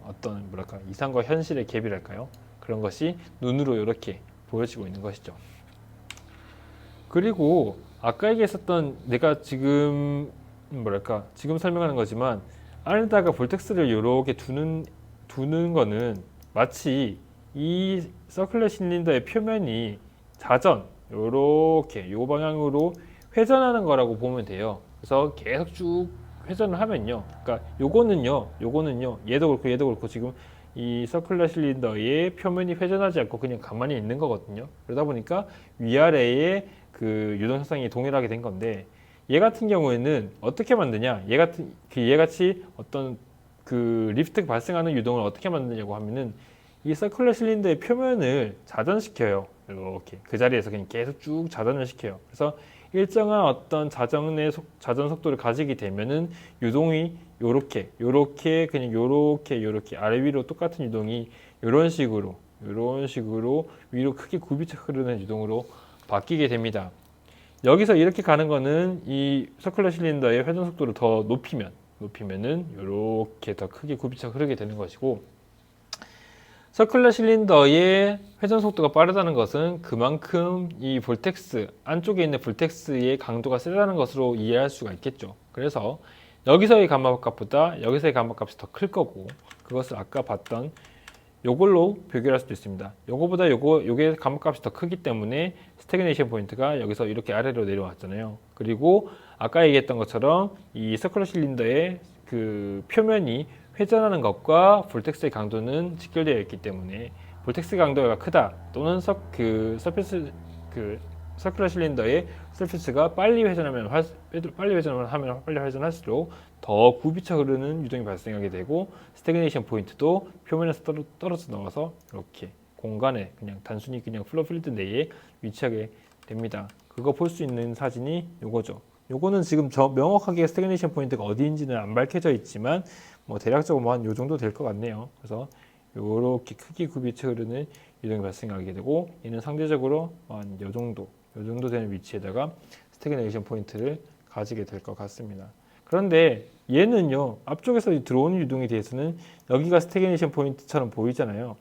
현실의 갭이랄까요? 그런 것이 눈으로 이렇게 보여지고 있는 것이죠. 그리고 아까 얘기했었던 내가 지금 지금 설명하는 거지만 안에다가 볼텍스를 이렇게 두는 거는 마치 이 서큘러 실린더의 표면이 요렇게 요 방향으로 회전하는 거라고 보면 돼요. 그래서 계속 쭉 회전을 하면요. 그러니까 요거는요. 얘도 그렇고 지금 이 서큘러 실린더의 표면이 회전하지 않고 그냥 가만히 있는 거거든요. 그러다 보니까 위아래의 그 유동 현상이 동일하게 된 건데 얘 같은 경우에는 어떻게 만드냐? 얘같이 어떤 그 리프트가 발생하는 유동을 어떻게 만드냐고 하면은 이 서큘러 실린더의 표면을 자전시켜요. 이렇게 그 자리에서 그냥 계속 쭉 자전을 시켜요. 그래서 일정한 어떤 자전 속도를 가지게 되면은 유동이 요렇게 아래 위로 똑같은 유동이 이런 식으로 위로 크게 굽이쳐 흐르는 유동으로 바뀌게 됩니다. 여기서 이렇게 가는 거는 이 서큘러 실린더의 회전 속도를 더 높이면은 이렇게 더 크게 굽이쳐 흐르게 되는 것이고 서큘러 실린더의 회전 속도가 빠르다는 것은 그만큼 이 볼텍스 안쪽에 있는 볼텍스의 강도가 세다는 것으로 이해할 수가 있겠죠. 그래서 여기서의 감마값보다 여기서의 감마값이 더 클 거고 그것을 아까 봤던 요걸로 비교할 수도 있습니다. 요게 감마값이 더 크기 때문에 스태그네이션 포인트가 여기서 이렇게 아래로 내려왔잖아요. 그리고 아까 얘기했던 것처럼 이 서큘러 실린더의 그 표면이 회전하는 것과 볼텍스의 강도는 직결되어 있기 때문에 볼텍스 강도가 크다 또는 서큘러 실린더의 서피스가 빨리 회전하면 회전할수록 더 굽이쳐 흐르는 유동이 발생하게 되고 스태그네이션 포인트도 표면에서 떨어져 나와서 이렇게 공간에 단순히 플로 필드 내에 위치하게 됩니다. 그거 볼 수 있는 사진이 요거죠. 요거는 지금 명확하게 스태그네이션 포인트가 어디인지는 안 밝혀져 있지만 뭐 대략적으로 한 요 정도 될 것 같네요. 그래서 요렇게 크게 굽이쳐 흐르는 유동이 발생하게 되고 얘는 상대적으로 한 요 정도 되는 위치에다가 스태그네이션 포인트를 가지게 될 것 같습니다. 그런데 얘는요, 앞쪽에서 들어오는 유동에 대해서는 여기가 스태그네이션 포인트처럼 보이잖아요.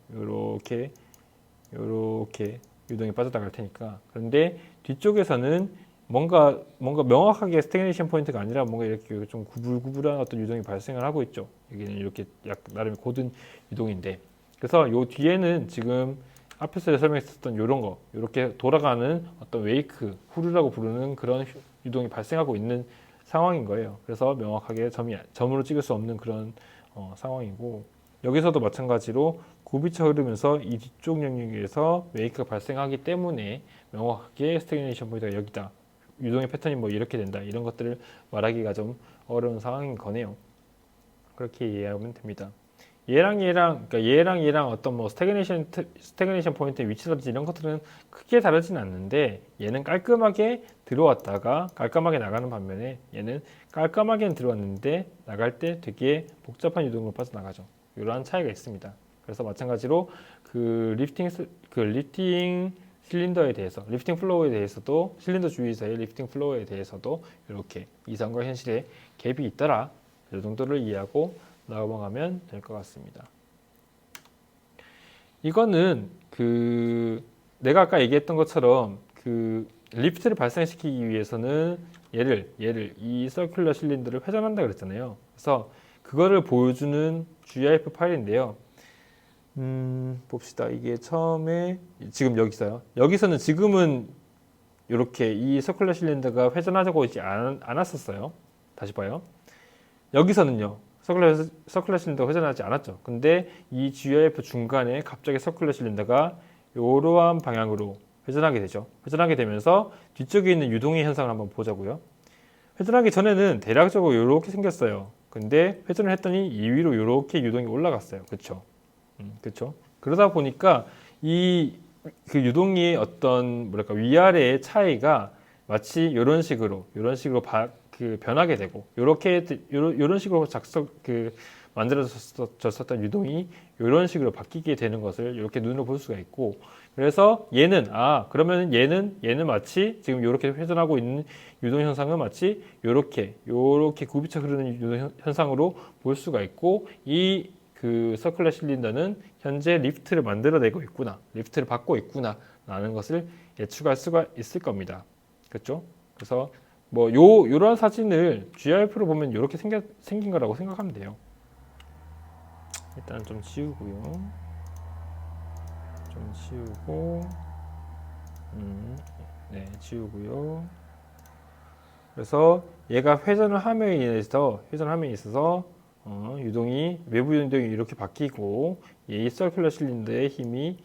요렇게 유동이 빠져나갈 테니까. 그런데 뒤쪽에서는 뭔가 명확하게 스태그네이션 포인트가 아니라 뭔가 이렇게 좀 구불구불한 어떤 유동이 발생을 하고 있죠. 여기는 이렇게 나름의 고든 유동인데, 그래서 요 뒤에는 지금 앞에서 설명했었던 이런 거, 이렇게 돌아가는 어떤 웨이크, 후르라고 부르는 그런 유동이 발생하고 있는 상황인 거예요. 그래서 명확하게 점으로 찍을 수 없는 그런 상황이고, 여기서도 마찬가지로 굽이쳐 흐르면서 이 뒤쪽 영역에서 웨이크가 발생하기 때문에 명확하게 스태그네이션 포인트가 여기다, 유동의 패턴이 뭐 이렇게 된다, 이런 것들을 말하기가 좀 어려운 상황인 거네요. 그렇게 이해하면 됩니다. 그러니까 얘랑 어떤 뭐 스태그네이션 포인트의 위치라든지 이런 것들은 크게 다르진 않는데, 얘는 깔끔하게 들어왔다가 깔끔하게 나가는 반면에 얘는 깔끔하게는 들어왔는데 나갈 때 되게 복잡한 유동으로 빠져나가죠. 이러한 차이가 있습니다. 그래서 마찬가지로 그 리프팅 실린더에 대해서, 리프팅 플로우에 대해서도, 실린더 주위에서의 리프팅 플로우에 대해서도 이렇게 이상과 현실의 갭이 있더라, 이 정도를 이해하고 넘어가면 될 것 같습니다. 이거는 내가 아까 얘기했던 것처럼 리프트를 발생시키기 위해서는 얘를 이 서큘러 실린더를 회전한다 그랬잖아요. 그래서 그거를 보여주는 GIF 파일인데요. 봅시다. 이게 처음에 지금 여기 있어요. 여기서는 지금은 이렇게 이 서큘러 실린더가 회전하자고 있지 않았었어요. 다시 봐요. 여기서는요, 서큘러 실린더가 회전하지 않았죠. 근데 이 GIF 중간에 갑자기 서큘러 실린더가 이러한 방향으로 회전하게 되죠. 회전하게 되면서 뒤쪽에 있는 유동의 현상을 한번 보자고요. 회전하기 전에는 대략적으로 이렇게 생겼어요. 근데 회전을 했더니 이 위로 이렇게 유동이 올라갔어요. 그렇죠? 그렇죠? 그러다 보니까 그 유동의 어떤 위아래의 차이가 마치 이런 식으로 변하게 되고, 이런 식으로 만들어졌었던 유동이 이런 식으로 바뀌게 되는 것을 이렇게 눈으로 볼 수가 있고, 그래서 그러면 얘는 마치 지금 이렇게 회전하고 있는 유동 현상은 마치 이렇게 굽이쳐 흐르는 유동 현상으로 볼 수가 있고, 서큘러 실린더는 현재 리프트를 만들어내고 있구나, 리프트를 받고 있구나 라는 것을 예측할 수가 있을 겁니다. 그렇죠? 그래서 뭐 요런 사진을 GIF로 보면 이렇게 생긴 거라고 생각하면 돼요. 일단 좀 지우고요. 지우고요. 그래서 얘가 회전을 함에 있어서 유동이, 외부 유동이 이렇게 바뀌고, 이 서큘러 실린더의 힘이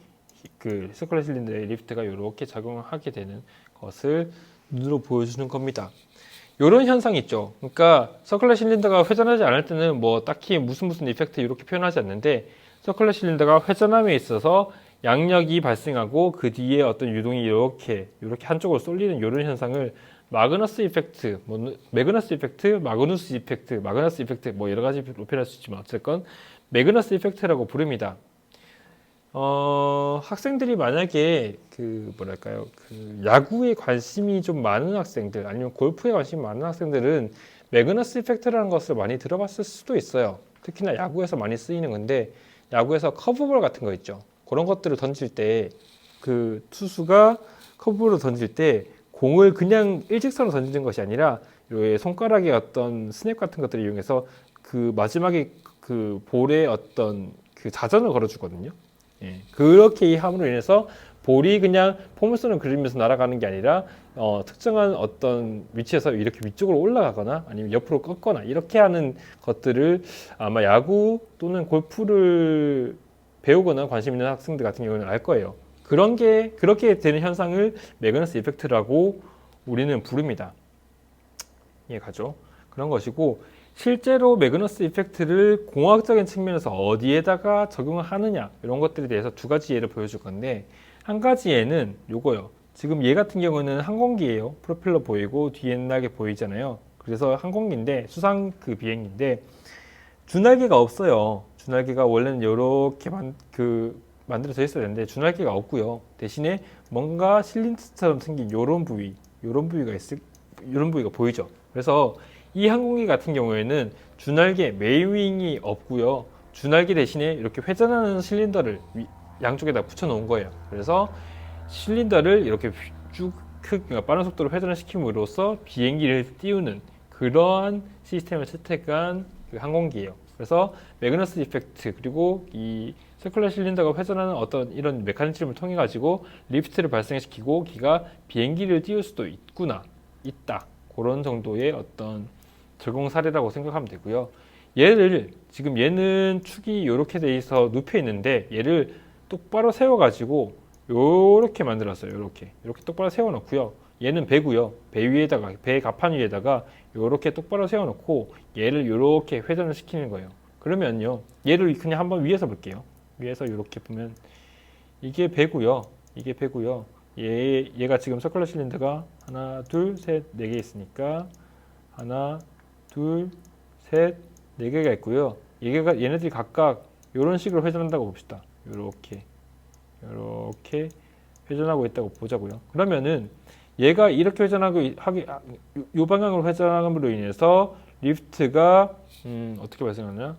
서큘러 실린더의 리프트가 이렇게 작용하게 되는 것을 눈으로 보여주는 겁니다. 이런 현상이 있죠. 그러니까 서큘러 실린더가 회전하지 않을 때는 뭐 딱히 무슨 이펙트 이렇게 표현하지 않는데, 서큘러 실린더가 회전함에 있어서 양력이 발생하고 그 뒤에 어떤 유동이 이렇게 한쪽으로 쏠리는 이런 현상을 마그너스 이펙트, 매그너스 이펙트, 마그누스 이펙트, 뭐 여러 가지로 표현할 수 있지만 어쨌건 매그너스 이펙트라고 부릅니다. 학생들이 만약에 야구에 관심이 좀 많은 학생들, 아니면 골프에 관심이 많은 학생들은 매그너스 이펙트라는 것을 많이 들어봤을 수도 있어요. 특히나 야구에서 많이 쓰이는 건데, 야구에서 커브볼 같은 거 있죠. 그런 것들을 던질 때, 투수가 커브볼을 던질 때 공을 그냥 일직선으로 던지는 것이 아니라 손가락의 어떤 스냅 같은 것들을 이용해서 마지막에 볼에 어떤 자전을 걸어주거든요. 예, 그렇게 함으로 인해서 볼이 그냥 포물선을 그리면서 날아가는 게 아니라 특정한 어떤 위치에서 이렇게 위쪽으로 올라가거나 아니면 옆으로 꺾거나 이렇게 하는 것들을 아마 야구 또는 골프를 배우거나 관심 있는 학생들 같은 경우는 알 거예요. 그렇게 되는 현상을 매그너스 이펙트라고 우리는 부릅니다. 이해가죠? 그런 것이고, 실제로 매그너스 이펙트를 공학적인 측면에서 어디에다가 적용을 하느냐, 이런 것들에 대해서 두 가지 예를 보여줄 건데, 한 가지 예는 요거요. 지금 얘 같은 경우는 항공기예요. 프로펠러 보이고 뒤에 날개 보이잖아요. 그래서 항공기인데, 수상 비행기인데 주날개가 없어요. 주날개가 원래는 이렇게 만들어져 있어야 되는데 주날개가 없고요. 대신에 뭔가 실린더처럼 생긴 이런 부위가 보이죠. 그래서 이 항공기 같은 경우에는 주날개, 메인윙이 없고요. 주날개 대신에 이렇게 회전하는 실린더를 양쪽에다 붙여 놓은 거예요. 그래서 실린더를 이렇게 쭉 그러니까 빠른 속도로 회전을 시킴으로써 비행기를 띄우는 그러한 시스템을 채택한 그 항공기예요. 그래서 매그너스 이펙트 그리고 이 서큘러 실린더가 회전하는 어떤 이런 메커니즘을 통해 가지고 리프트를 발생시키고 기가 비행기를 띄울 수도 있다. 그런 정도의 어떤 적용 사례라고 생각하면 되고요. 지금 얘는 축이 이렇게 돼 있어 눕혀 있는데 얘를 똑바로 세워 가지고 요렇게 만들었어요. 이렇게 똑바로 세워 놓고요. 얘는 배고요. 배 갑판 위에다가 요렇게 똑바로 세워 놓고 얘를 요렇게 회전을 시키는 거예요. 그러면요. 얘를 그냥 한번 위에서 볼게요. 위에서 이렇게 보면 이게 배고요. 얘가 지금 서큘러 실린더가 하나, 둘, 셋, 네 개 있으니까 하나, 둘, 셋, 네 개가 있고요. 얘네들이 각각 이런 식으로 회전한다고 봅시다. 요렇게 회전하고 있다고 보자고요. 그러면은 얘가 이렇게 요 방향으로 회전함으로 인해서 리프트가 어떻게 발생하냐?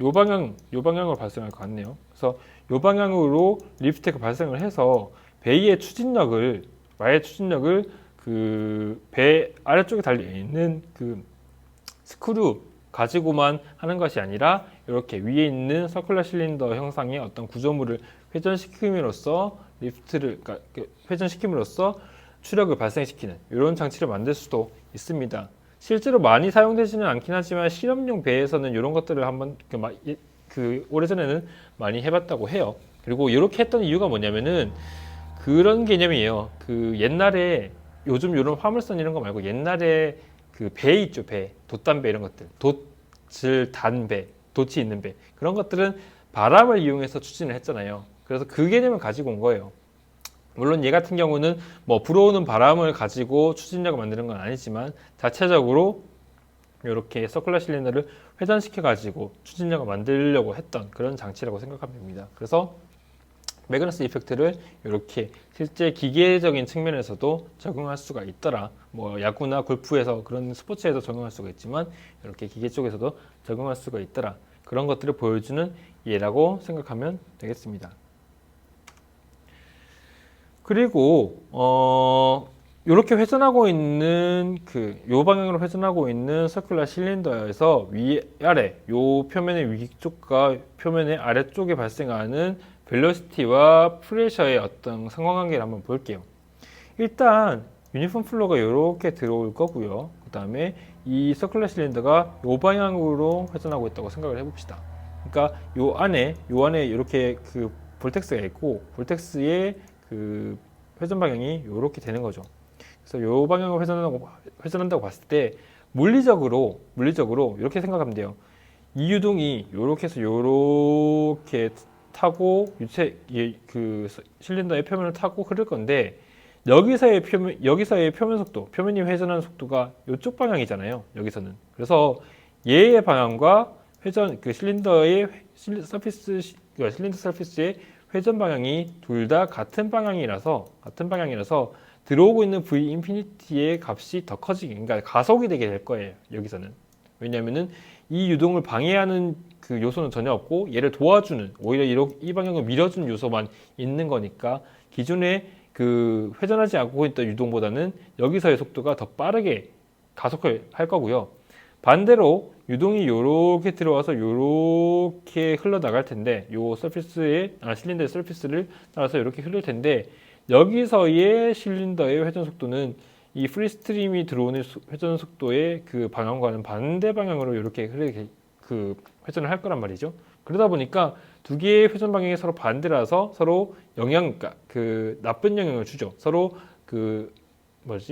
요 방향으로 발생할 것 같네요. 그래서 요 방향으로 리프트가 발생을 해서 배의 추진력을 그 배 아래쪽에 달려 있는 그 스크류 가지고만 하는 것이 아니라 이렇게 위에 있는 서큘러 실린더 형상의 어떤 구조물을 회전시킴으로써 그러니까 회전시킴으로써 추력을 발생시키는 이런 장치를 만들 수도 있습니다. 실제로 많이 사용되지는 않긴 하지만 실험용 배에서는 이런 것들을 한번 오래전에는 많이 해봤다고 해요. 그리고 이렇게 했던 이유가 뭐냐면은 그런 개념이에요. 그 옛날에 요즘 이런 화물선 이런 거 말고 옛날에 그 배 있죠, 배. 돛단배 이런 것들. 돛을 단 배, 돛이 있는 배. 그런 것들은 바람을 이용해서 추진을 했잖아요. 그래서 그 개념을 가지고 온 거예요. 물론 얘 같은 경우는 뭐 불어오는 바람을 가지고 추진력을 만드는 건 아니지만 자체적으로 이렇게 서큘러 실린더를 회전시켜 가지고 추진력을 만들려고 했던 그런 장치라고 생각하면 됩니다. 그래서 매그너스 이펙트를 이렇게 실제 기계적인 측면에서도 적용할 수가 있더라. 뭐 야구나 골프에서 그런 스포츠에서 적용할 수가 있지만 이렇게 기계 쪽에서도 적용할 수가 있더라. 그런 것들을 보여주는 예라고 생각하면 되겠습니다. 그리고 이렇게 회전하고 있는 요 방향으로 회전하고 있는 서큘러 실린더에서 위아래 요 표면의 위쪽과 표면의 아래쪽에 발생하는 벨로시티와 프레셔의 어떤 상관관계를 한번 볼게요. 일단 유니폼 플로우가 이렇게 들어올 거고요. 그 다음에 이 서큘러 실린더가 요 방향으로 회전하고 있다고 생각을 해봅시다. 그러니까 요 안에 이렇게 그 볼텍스가 있고 볼텍스의 그 회전 방향이 이렇게 되는 거죠. 그래서 요 방향으로 회전한다고 봤을 때 물리적으로 이렇게 생각하면 돼요. 이 유동이 이렇게 해서 이렇게 타고 그 실린더의 표면을 타고 흐를 건데 여기서의 표면 속도, 표면이 회전하는 속도가 이쪽 방향이잖아요. 여기서는. 그래서 얘의 방향과 실린더 서피스의 회전 방향이 둘 다 같은 방향이라서 들어오고 있는 V 인피니티의 값이 더 그러니까 가속이 되게 될 거예요. 여기서는. 왜냐면은 이 유동을 방해하는 그 요소는 전혀 없고 얘를 도와주는 오히려 이 방향을 밀어주는 요소만 있는 거니까 기존에 그 회전하지 않고 있던 유동보다는 여기서의 속도가 더 빠르게 가속을 할 거고요. 반대로 유동이 이렇게 들어와서 이렇게 흘러나갈 텐데 실린더의 서피스를 따라서 이렇게 흐를 텐데 여기서의 실린더의 회전 속도는 이 프리스트림이 들어오는 회전 속도의 그 방향과는 반대 방향으로 이렇게 회전을 할 거란 말이죠. 그러다 보니까 두 개의 회전 방향이 서로 반대라서 서로 나쁜 영향을 주죠. 서로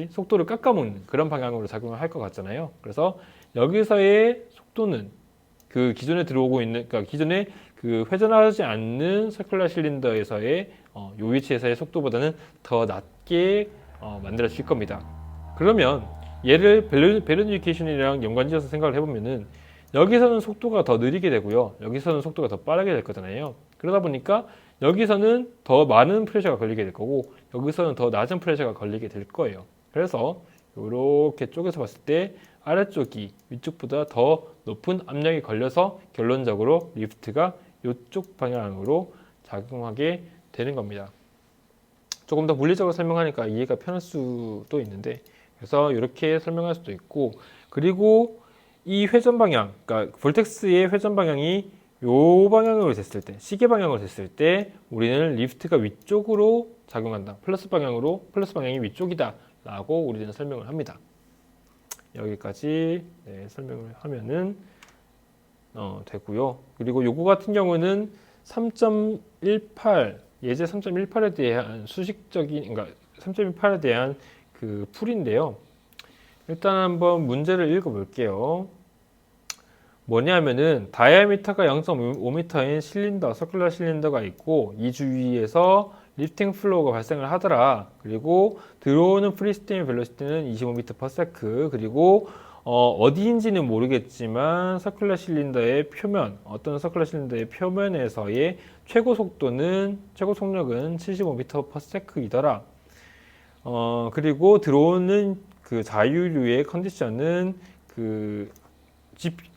속도를 깎아먹는 그런 방향으로 작용을 할 것 같잖아요. 그래서 여기서의 속도는 기존에 기존에 회전하지 않는 서큘러 실린더에서의 요 위치에서의 속도보다는 더 낮게 만들어질 겁니다. 그러면 얘를 베르니케이션이랑 연관지어서 생각을 해보면은 여기서는 속도가 더 느리게 되고요. 여기서는 속도가 더 빠르게 될 거잖아요. 그러다 보니까 여기서는 더 많은 프레셔가 걸리게 될 거고 여기서는 더 낮은 프레셔가 걸리게 될 거예요. 그래서 이렇게 쪼개서 봤을 때 아래쪽이 위쪽보다 더 높은 압력이 걸려서 결론적으로 리프트가 이쪽 방향으로 작용하게 되는 겁니다. 조금 더 물리적으로 설명하니까 이해가 편할 수도 있는데, 그래서 이렇게 설명할 수도 있고, 그리고 이 회전 방향, 그러니까 볼텍스의 회전 방향이 요 방향으로 됐을 때, 시계 방향으로 됐을 때 우리는 리프트가 위쪽으로 작용한다. 플러스 방향이 위쪽이다 라고 우리는 설명을 합니다. 여기까지 설명을 하면은 되고요. 그리고 요거 같은 경우는 3.18 예제 3.18에 대한 수식적인, 그러니까 3.18에 대한 그 풀인데요. 일단 한번 문제를 읽어볼게요. 뭐냐면은 다이아미터가 0.5m인 실린더, 서큘러 실린더가 있고 이 주위에서 리프팅 플로우가 발생을 하더라. 그리고 들어오는 프리스팀 벨로시티는 25m/s. 그리고 어디인지는 모르겠지만 서큘러 실린더의 표면, 어떤 서큘러 실린더의 표면에서의 최고 속력은 75m/s이더라. 그리고 들어오는 그 자유류의 컨디션은 그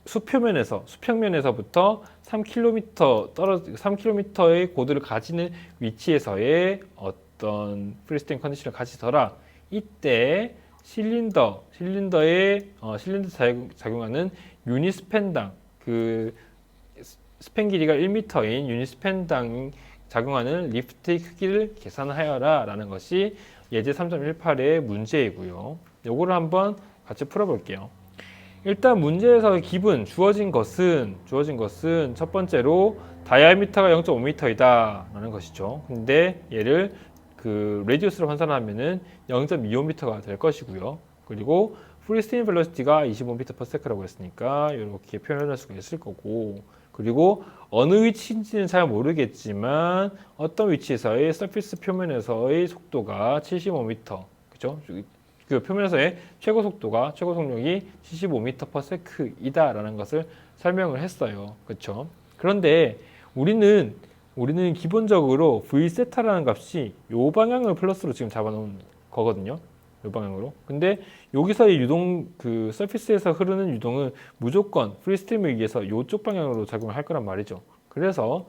수평면에서부터 3km의 고도를 가지는 위치에서의 어떤 프리스팅 컨디션을 가지더라. 이때 실린더에 작용하는 유닛 스팬당, 그 스팬 길이가 1m인 유닛 스팬당 작용하는 리프트의 크기를 계산하여라 라는 것이 예제 3.18의 문제이고요. 요거를 한번 같이 풀어볼게요. 일단 문제에서 주어진 것은 첫 번째로 다이아미터가 0.5m이다 라는 것이죠. 근데 얘를 그 레디우스로 환산하면은 0.25m가 될 것이고요. 그리고 프리스팅 벨로시티가 25m/s라고 했으니까 이렇게 표현할 수가 있을 거고, 그리고 어느 위치인지는 잘 모르겠지만 어떤 위치에서의 서피스 표면에서의 속도가 75m, 그죠? 그 표면에서의 최고 속력이 75m/s이다라는 것을 설명을 했어요. 그렇죠? 그런데 우리는 기본적으로 v세타라는 값이 요 방향을 플러스로 지금 잡아놓은 거거든요. 요 방향으로. 근데 여기서의 유동, 그 서피스에서 흐르는 유동은 무조건 프리스팀에 의해서 이쪽 방향으로 작용을 할 거란 말이죠. 그래서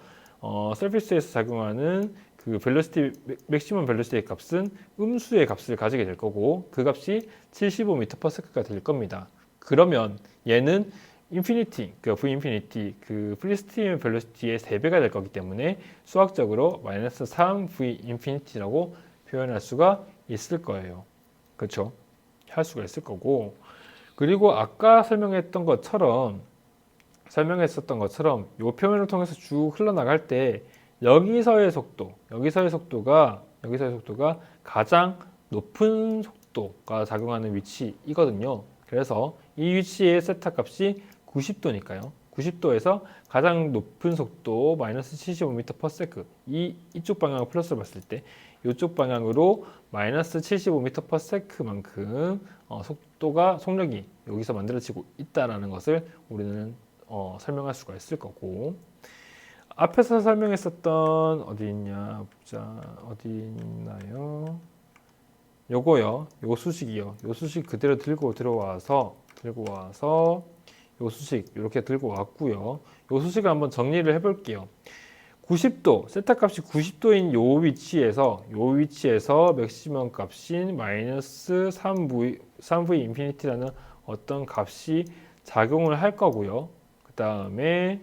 서피스에서 작용하는 그 벨로시티, 맥시멈 벨로시티의 값은 음수의 값을 가지게 될 거고, 그 값이 75m/s가 될 겁니다. 그러면 얘는 인피니티, 그 v 인피니티, 그 프리스팀 벨로시티의 3배가 될 거기 때문에 수학적으로 마이너스 3 v 인피니티라고 표현할 수가 있을 거예요. 그렇죠? 할 수가 있을 거고, 그리고 아까 설명했었던 것처럼 이 표면을 통해서 쭉 흘러나갈 때 여기서의 속도가 가장 높은 속도가 작용하는 위치이거든요. 그래서 이 위치의 세타 값이 90도니까요. 90도에서 가장 높은 속도 마이너스 75m/s, 이쪽 방향을 플러스로 봤을 때 이쪽 방향으로 마이너스 75m/s만큼 속력이 여기서 만들어지고 있다는 것을 우리는 설명할 수가 있을 거고, 앞에서 설명했었던 어디 있나요? 요거요. 요 수식이요. 요 수식 그대로 들고 들어와서 요 수식 이렇게 들고 왔고요. 요 수식을 한번 정리를 해볼게요. 90도, 세타 값이 90도인 요 위치에서 맥시멈 값인 마이너스 3v 인피니티라는 어떤 값이 작용을 할 거고요. 그 다음에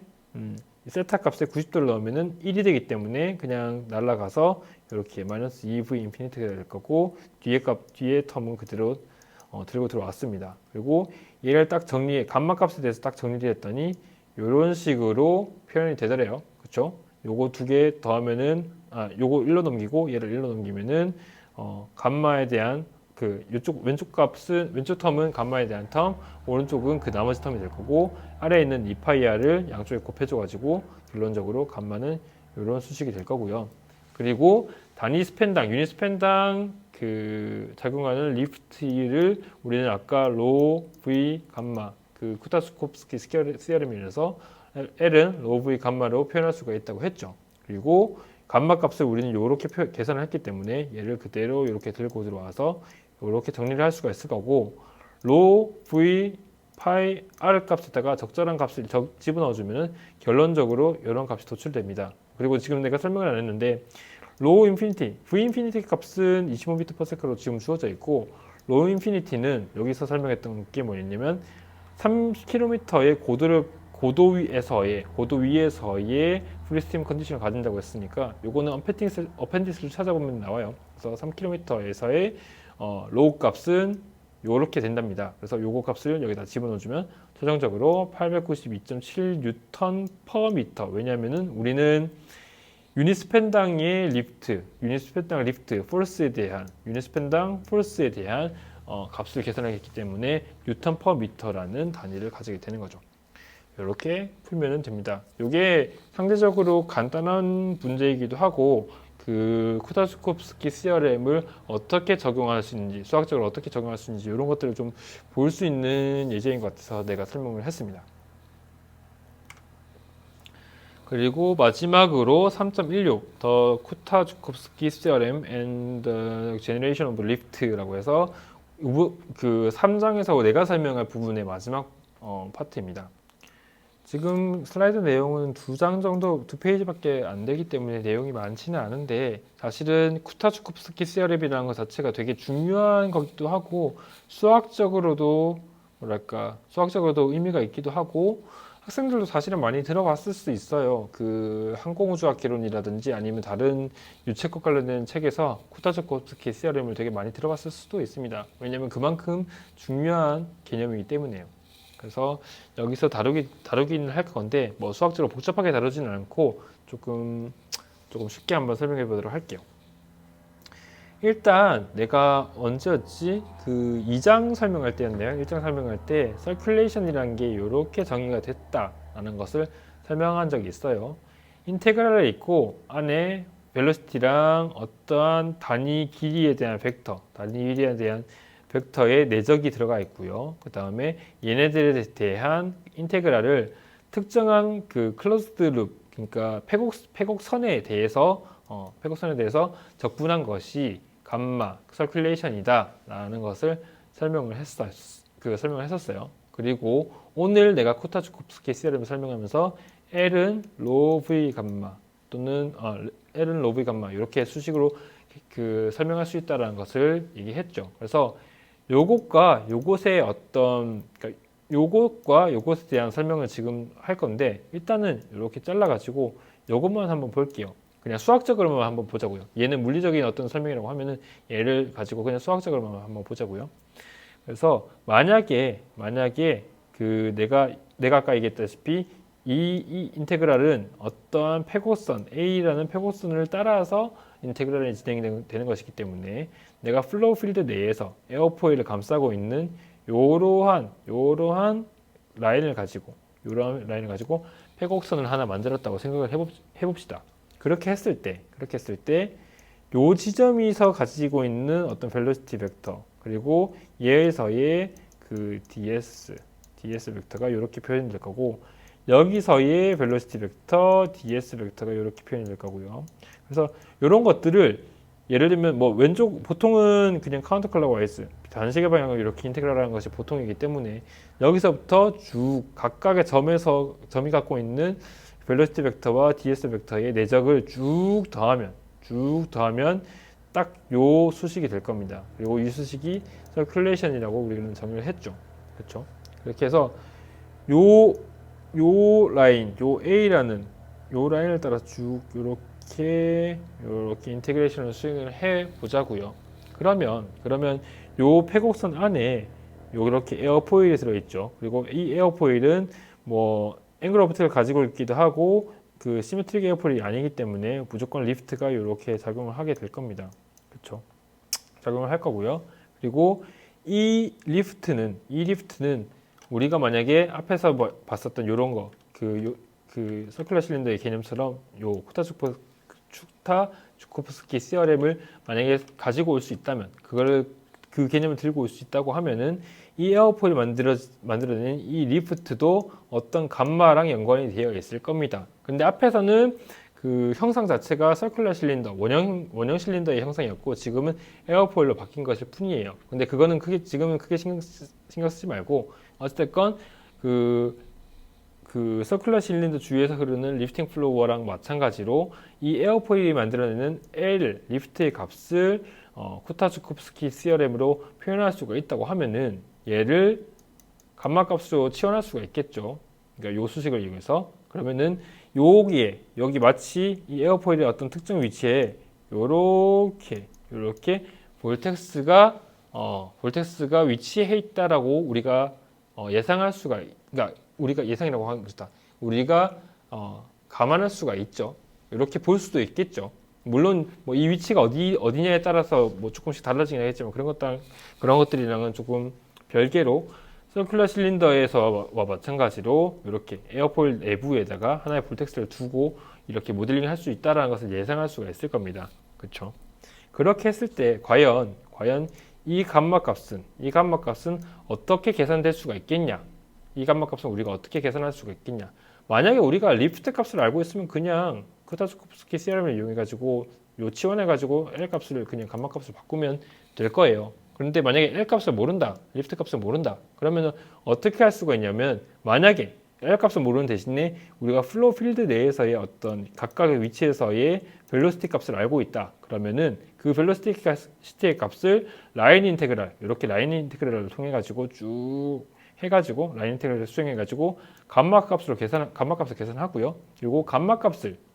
세타 값에 90도를 넣으면은 1이 되기 때문에 그냥 날아가서 이렇게 마이너스 2v 인피니티가 될 거고, 뒤에 텀은 그대로 들고 들어왔습니다. 그리고 얘를 딱 감마 값에 대해서 딱 정리를 했더니 이런 식으로 표현이 되더래요. 그렇죠? 요거 2개 더하면은 요거 1로 넘기고 얘를 1로 넘기면은 감마에 대한 그 왼쪽 텀은 감마에 대한 텀, 오른쪽은 그 나머지 텀이 될 거고, 아래에 있는 2파이r을 양쪽에 곱해줘 가지고 결론적으로 감마는 이런 수식이 될 거고요. 그리고 유닛 스팬당 그 작용하는 리프트를 우리는 아까 로 v 감마, 그 쿠타스코프스키 시어럼이라서 L은 로 v 감마로 표현할 수가 있다고 했죠. 그리고 감마 값을 우리는 이렇게 계산을 했기 때문에 얘를 그대로 이렇게 들고 들어와서 이렇게 정리를 할 수가 있을 거고, 로 v 파이 r 값에다가 적절한 값을 집어넣어 주면은 결론적으로 이런 값이 도출됩니다. 그리고 지금 내가 설명을 안 했는데 로우 인피니티, V 인피니티 값은 25m/s로 지금 주어져 있고, 로우 인피니티는 여기서 설명했던 게 뭐였냐면 30km의 고도 위에서의 프리스팀 컨디션을 가진다고 했으니까, 요거는 어펜디스를 찾아보면 나와요. 그래서 3km에서의 로우 값은 요렇게 된답니다. 그래서 요거 값을 여기다 집어넣어주면 최종적으로 892.7N/m. 왜냐하면은 우리는 유닛스팬당의 리프트, 유닛스팬당 포스에 대한 값을 계산하기 때문에 N/m라는 단위를 가지게 되는 거죠. 이렇게 풀면 됩니다. 이게 상대적으로 간단한 문제이기도 하고, 그 쿠다츠코프스키 CRM을 어떻게 적용할 수 있는지, 수학적으로 어떻게 적용할 수 있는지 이런 것들을 좀 볼 수 있는 예제인 것 같아서 내가 설명을 했습니다. 그리고 마지막으로 3.16 The Kutajukovsky Theorem and the Generation of Lift라고 해서 그 3장에서 내가 설명할 부분의 마지막 파트입니다. 지금 슬라이드 내용은 2장 정도, 2페이지밖에 안 되기 때문에 내용이 많지는 않은데, 사실은 쿠타주코프스키 시어렘이라는 것 자체가 되게 중요한 거기도 하고, 수학적으로도 의미가 있기도 하고, 학생들도 사실은 많이 들어봤을 수 있어요. 그 항공우주학 개론이라든지 아니면 다른 유체권 관련된 책에서 쿠타주코프스키 시어렘을 되게 많이 들어봤을 수도 있습니다. 왜냐하면 그만큼 중요한 개념이기 때문에요. 그래서 여기서 다루기는 할 건데, 뭐 수학적으로 복잡하게 다루지는 않고 조금 쉽게 한번 설명해 보도록 할게요. 일단 내가 언제였지? 그 2장 설명할 때였네요. 1장 설명할 때 서큘레이션이라는 게 이렇게 정의가 됐다라는 것을 설명한 적이 있어요. 인테그랄을 있고 안에 벨로시티랑 어떠한 단위 길이에 대한 벡터의 내적이 들어가 있고요. 그 다음에 얘네들에 대한 인테그랄을 특정한 그 클로즈드 룹, 그러니까 패곡선에 대해서 적분한 것이 감마 서큘레이션이다 라는 것을 설명을 했었어요. 그리고 오늘 내가 쿠타주코프스키 시어렘을 설명하면서 L은 로 V 감마 또는 L은 로 V 감마 이렇게 수식으로 그 설명할 수 있다라는 것을 얘기했죠. 그래서 요것과 요것의 그러니까 요것과 요것에 대한 설명을 지금 할 건데, 일단은 이렇게 잘라가지고 요것만 한번 볼게요. 그냥 수학적으로만 한번 보자고요. 얘는 물리적인 어떤 설명이라고 하면은 얘를 가지고 그냥 수학적으로만 한번 보자고요. 그래서 만약에 그 내가 아까 얘기했다시피 이 인테그랄은 어떠한 패곡선 A라는 패곡선을 따라서 인테그랄이 진행되는 것이기 때문에 내가 플로우 필드 내에서 에어포일을 감싸고 있는 요러한 라인을 가지고 패곡선을 하나 만들었다고 생각을 해봅시다. 그렇게 했을 때 요 지점에서 가지고 있는 어떤 벨로시티 벡터, 그리고 얘에서의 그 ds 벡터가 이렇게 표현이 될 거고, 여기서의 벨로시티 벡터, ds 벡터가 이렇게 표현이 될 거고요. 그래서 이런 것들을 예를 들면 뭐 왼쪽 보통은 그냥 카운터 클락와이즈 단식의 방향을 이렇게 인테그랄하는 것이 보통이기 때문에 여기서부터 쭉 각각의 점이 갖고 있는 벨로시티 벡터와 ds 벡터의 내적을 쭉 더하면 딱 요 수식이 될 겁니다. 그리고 이 수식이 서큘레이션이라고 우리는 정의를 했죠. 그렇죠? 그렇게 해서 요 A라는 요 라인을 따라 쭉 요렇게 인테그레이션을 수행을 해 보자고요. 그러면 요 패곡선 안에 요렇게 에어포일이 들어있죠. 그리고 이 에어포일은 뭐 앵글 오브 어택을 가지고 있기도 하고 그 시메트릭 에어포일이 아니기 때문에 무조건 리프트가 이렇게 작용을 하게 될 겁니다. 그렇죠? 작용을 할 거고요. 그리고 이 리프트는 우리가 만약에 앞에서 봤었던 요런 거, 그 서큘러 실린더의 개념처럼 요 쿠타주코프스키 시어렘을 만약에 가지고 올 수 있다면, 그 개념을 들고 올 수 있다고 하면은 이 에어포일이 만들어내는 이 리프트도 어떤 감마랑 연관이 되어 있을 겁니다. 근데 앞에서는 그 형상 자체가 서큘러 실린더, 원형 실린더의 형상이었고 지금은 에어포일로 바뀐 것일 뿐이에요. 근데 지금은 크게 신경 쓰지 말고, 어쨌든 그 그 서큘러 실린더 주위에서 흐르는 리프팅 플로우랑 마찬가지로 이 에어포일이 만들어내는 L 리프트의 값을 쿠타츠코프스키 시어렘으로 표현할 수가 있다고 하면은 얘를 감마값으로 치환할 수가 있겠죠. 그러니까 요 수식을 이용해서. 그러면은 여기 마치 이 에어포일의 어떤 특정 위치에 요렇게 볼텍스가 위치해 있다라고 우리가 예상할 수가, 그러니까 우리가 예상이라고 하는 것이다. 우리가 감안할 수가 있죠. 이렇게 볼 수도 있겠죠. 물론 뭐 이 위치가 어디냐에 따라서 뭐 조금씩 달라지긴 하겠지만 그런 것들이랑은 조금 별개로 서큘러 실린더에서와 마찬가지로 이렇게 에어포일 내부에다가 하나의 볼텍스를 두고 이렇게 모델링을 할 수 있다는 것을 예상할 수가 있을 겁니다. 그렇죠? 그렇게 했을 때 과연 이 감마값은 어떻게 계산될 수가 있겠냐? 이 감마값은 우리가 어떻게 계산할 수가 있겠냐? 만약에 우리가 리프트 값을 알고 있으면 그냥 쿠타츠코프스키 시어렘을 이용해 가지고 치환해 가지고 L 값을 그냥 감마값을 바꾸면 될 거예요. 그런데 만약에 L 값을 모른다, 리프트 값을 모른다, 그러면 어떻게 할 수가 있냐면, 만약에 L 값을 모르는 대신에 우리가 플로우 필드 내에서의 어떤 각각의 위치에서의 벨로시티 값을 알고 있다. 그러면은 그 벨로시티의 값을 라인 인테그랄, 이렇게 라인 인테그랄을 통해 가지고 쭉 해가지고 라인 인테그랄을 수행해가지고 감마값을 계산하고요. 그리고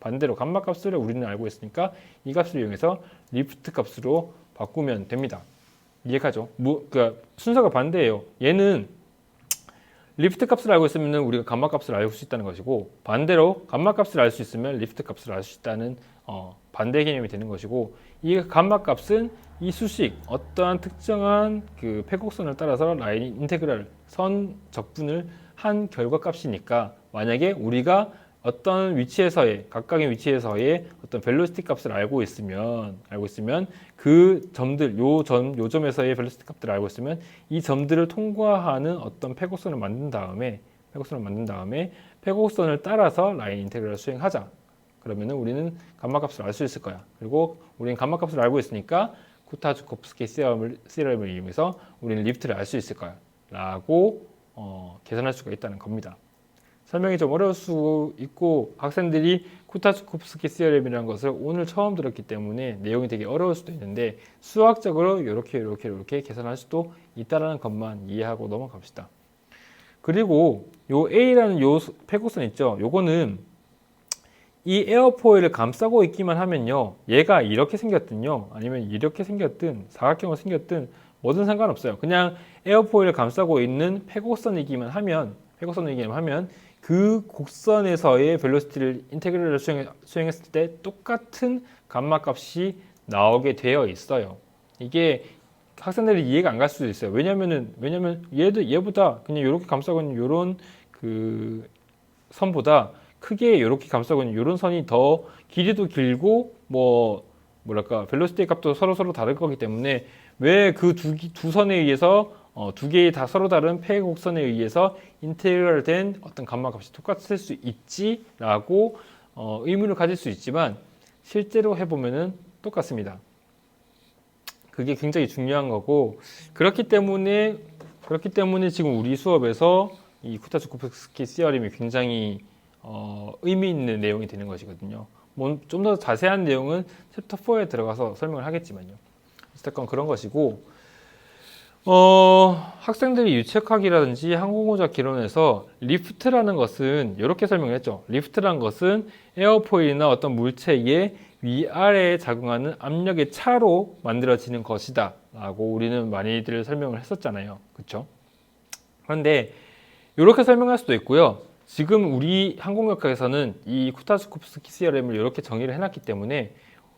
반대로 감마값을 우리는 알고 있으니까 이 값을 이용해서 리프트 값으로 바꾸면 됩니다. 이해가죠? 그러니까 순서가 반대예요. 얘는 리프트 값을 알고 있으면 우리가 감마 값을 알 수 있다는 것이고, 반대로 감마 값을 알 수 있으면 리프트 값을 알 수 있다는 반대 개념이 되는 것이고, 이 감마 값은 이 수식 어떠한 특정한 그 패곡선을 따라서 라인 인테그랄 선 적분을 한 결과값이니까, 만약에 우리가 어떤 위치에서의 각각의 위치에서의 어떤 벨로시티 값을 알고 있으면 그 점들 요 점에서의 벨로시티 값들을 알고 있으면 이 점들을 통과하는 어떤 패곡선을 만든 다음에 패곡선을 따라서 라인 인테그랄을 수행하자. 그러면은 우리는 감마값을 알 수 있을 거야. 그리고 우리는 감마값을 알고 있으니까 쿠타츠코프스키 시어렘을 이용해서 우리는 리프트를 알 수 있을 거야. 라고 계산할 수가 있다는 겁니다. 설명이 좀 어려울 수 있고, 학생들이 쿠타츠코프스키 시어렘이라는 것을 오늘 처음 들었기 때문에 내용이 되게 어려울 수도 있는데, 수학적으로 이렇게 계산할 수도 있다는 것만 이해하고 넘어갑시다. 그리고 요 A라는 요 패곡선 있죠. 요거는 이 에어포일을 감싸고 있기만 하면요, 얘가 이렇게 생겼든요, 아니면 이렇게 생겼든 사각형으로 생겼든 뭐든 상관없어요. 그냥 에어포일을 감싸고 있는 패곡선이기만 하면 그 곡선에서의 벨로시티를 인테그랄을 수행했을 때 똑같은 감마값이 나오게 되어 있어요. 이게 학생들이 이해가 안 갈 수도 있어요. 왜냐면 얘보다 그냥 이렇게 감싸고 있는 이런 그 선보다 크게 이렇게 감싸고 있는 이런 선이 더 길이도 길고 벨로시티 값도 서로 다를 거기 때문에 왜 그 두 선에 의해서 두 개의 다 서로 다른 패곡선에 의해서 인테그랄 된 어떤 감마값이 똑같을 수 있지라고 의문을 가질 수 있지만, 실제로 해보면은 똑같습니다. 그게 굉장히 중요한 거고, 그렇기 때문에 지금 우리 수업에서 이 쿠타츠코프스키 시어렘이 굉장히 의미 있는 내용이 되는 것이거든요. 좀 더 자세한 내용은 챕터 4에 들어가서 설명을 하겠지만요. 어쨌건 그런 것이고, 학생들이 유체학이라든지 항공우주학 기론에서 리프트라는 것은 이렇게 설명을 했죠. 리프트라는 것은 에어포일이나 어떤 물체의 위아래에 작용하는 압력의 차로 만들어지는 것이다 라고 우리는 많이들 설명을 했었잖아요. 그렇죠? 그런데 이렇게 설명할 수도 있고요. 지금 우리 항공역학에서는 이 쿠타츠코프스키 시어렘을 이렇게 정의를 해놨기 때문에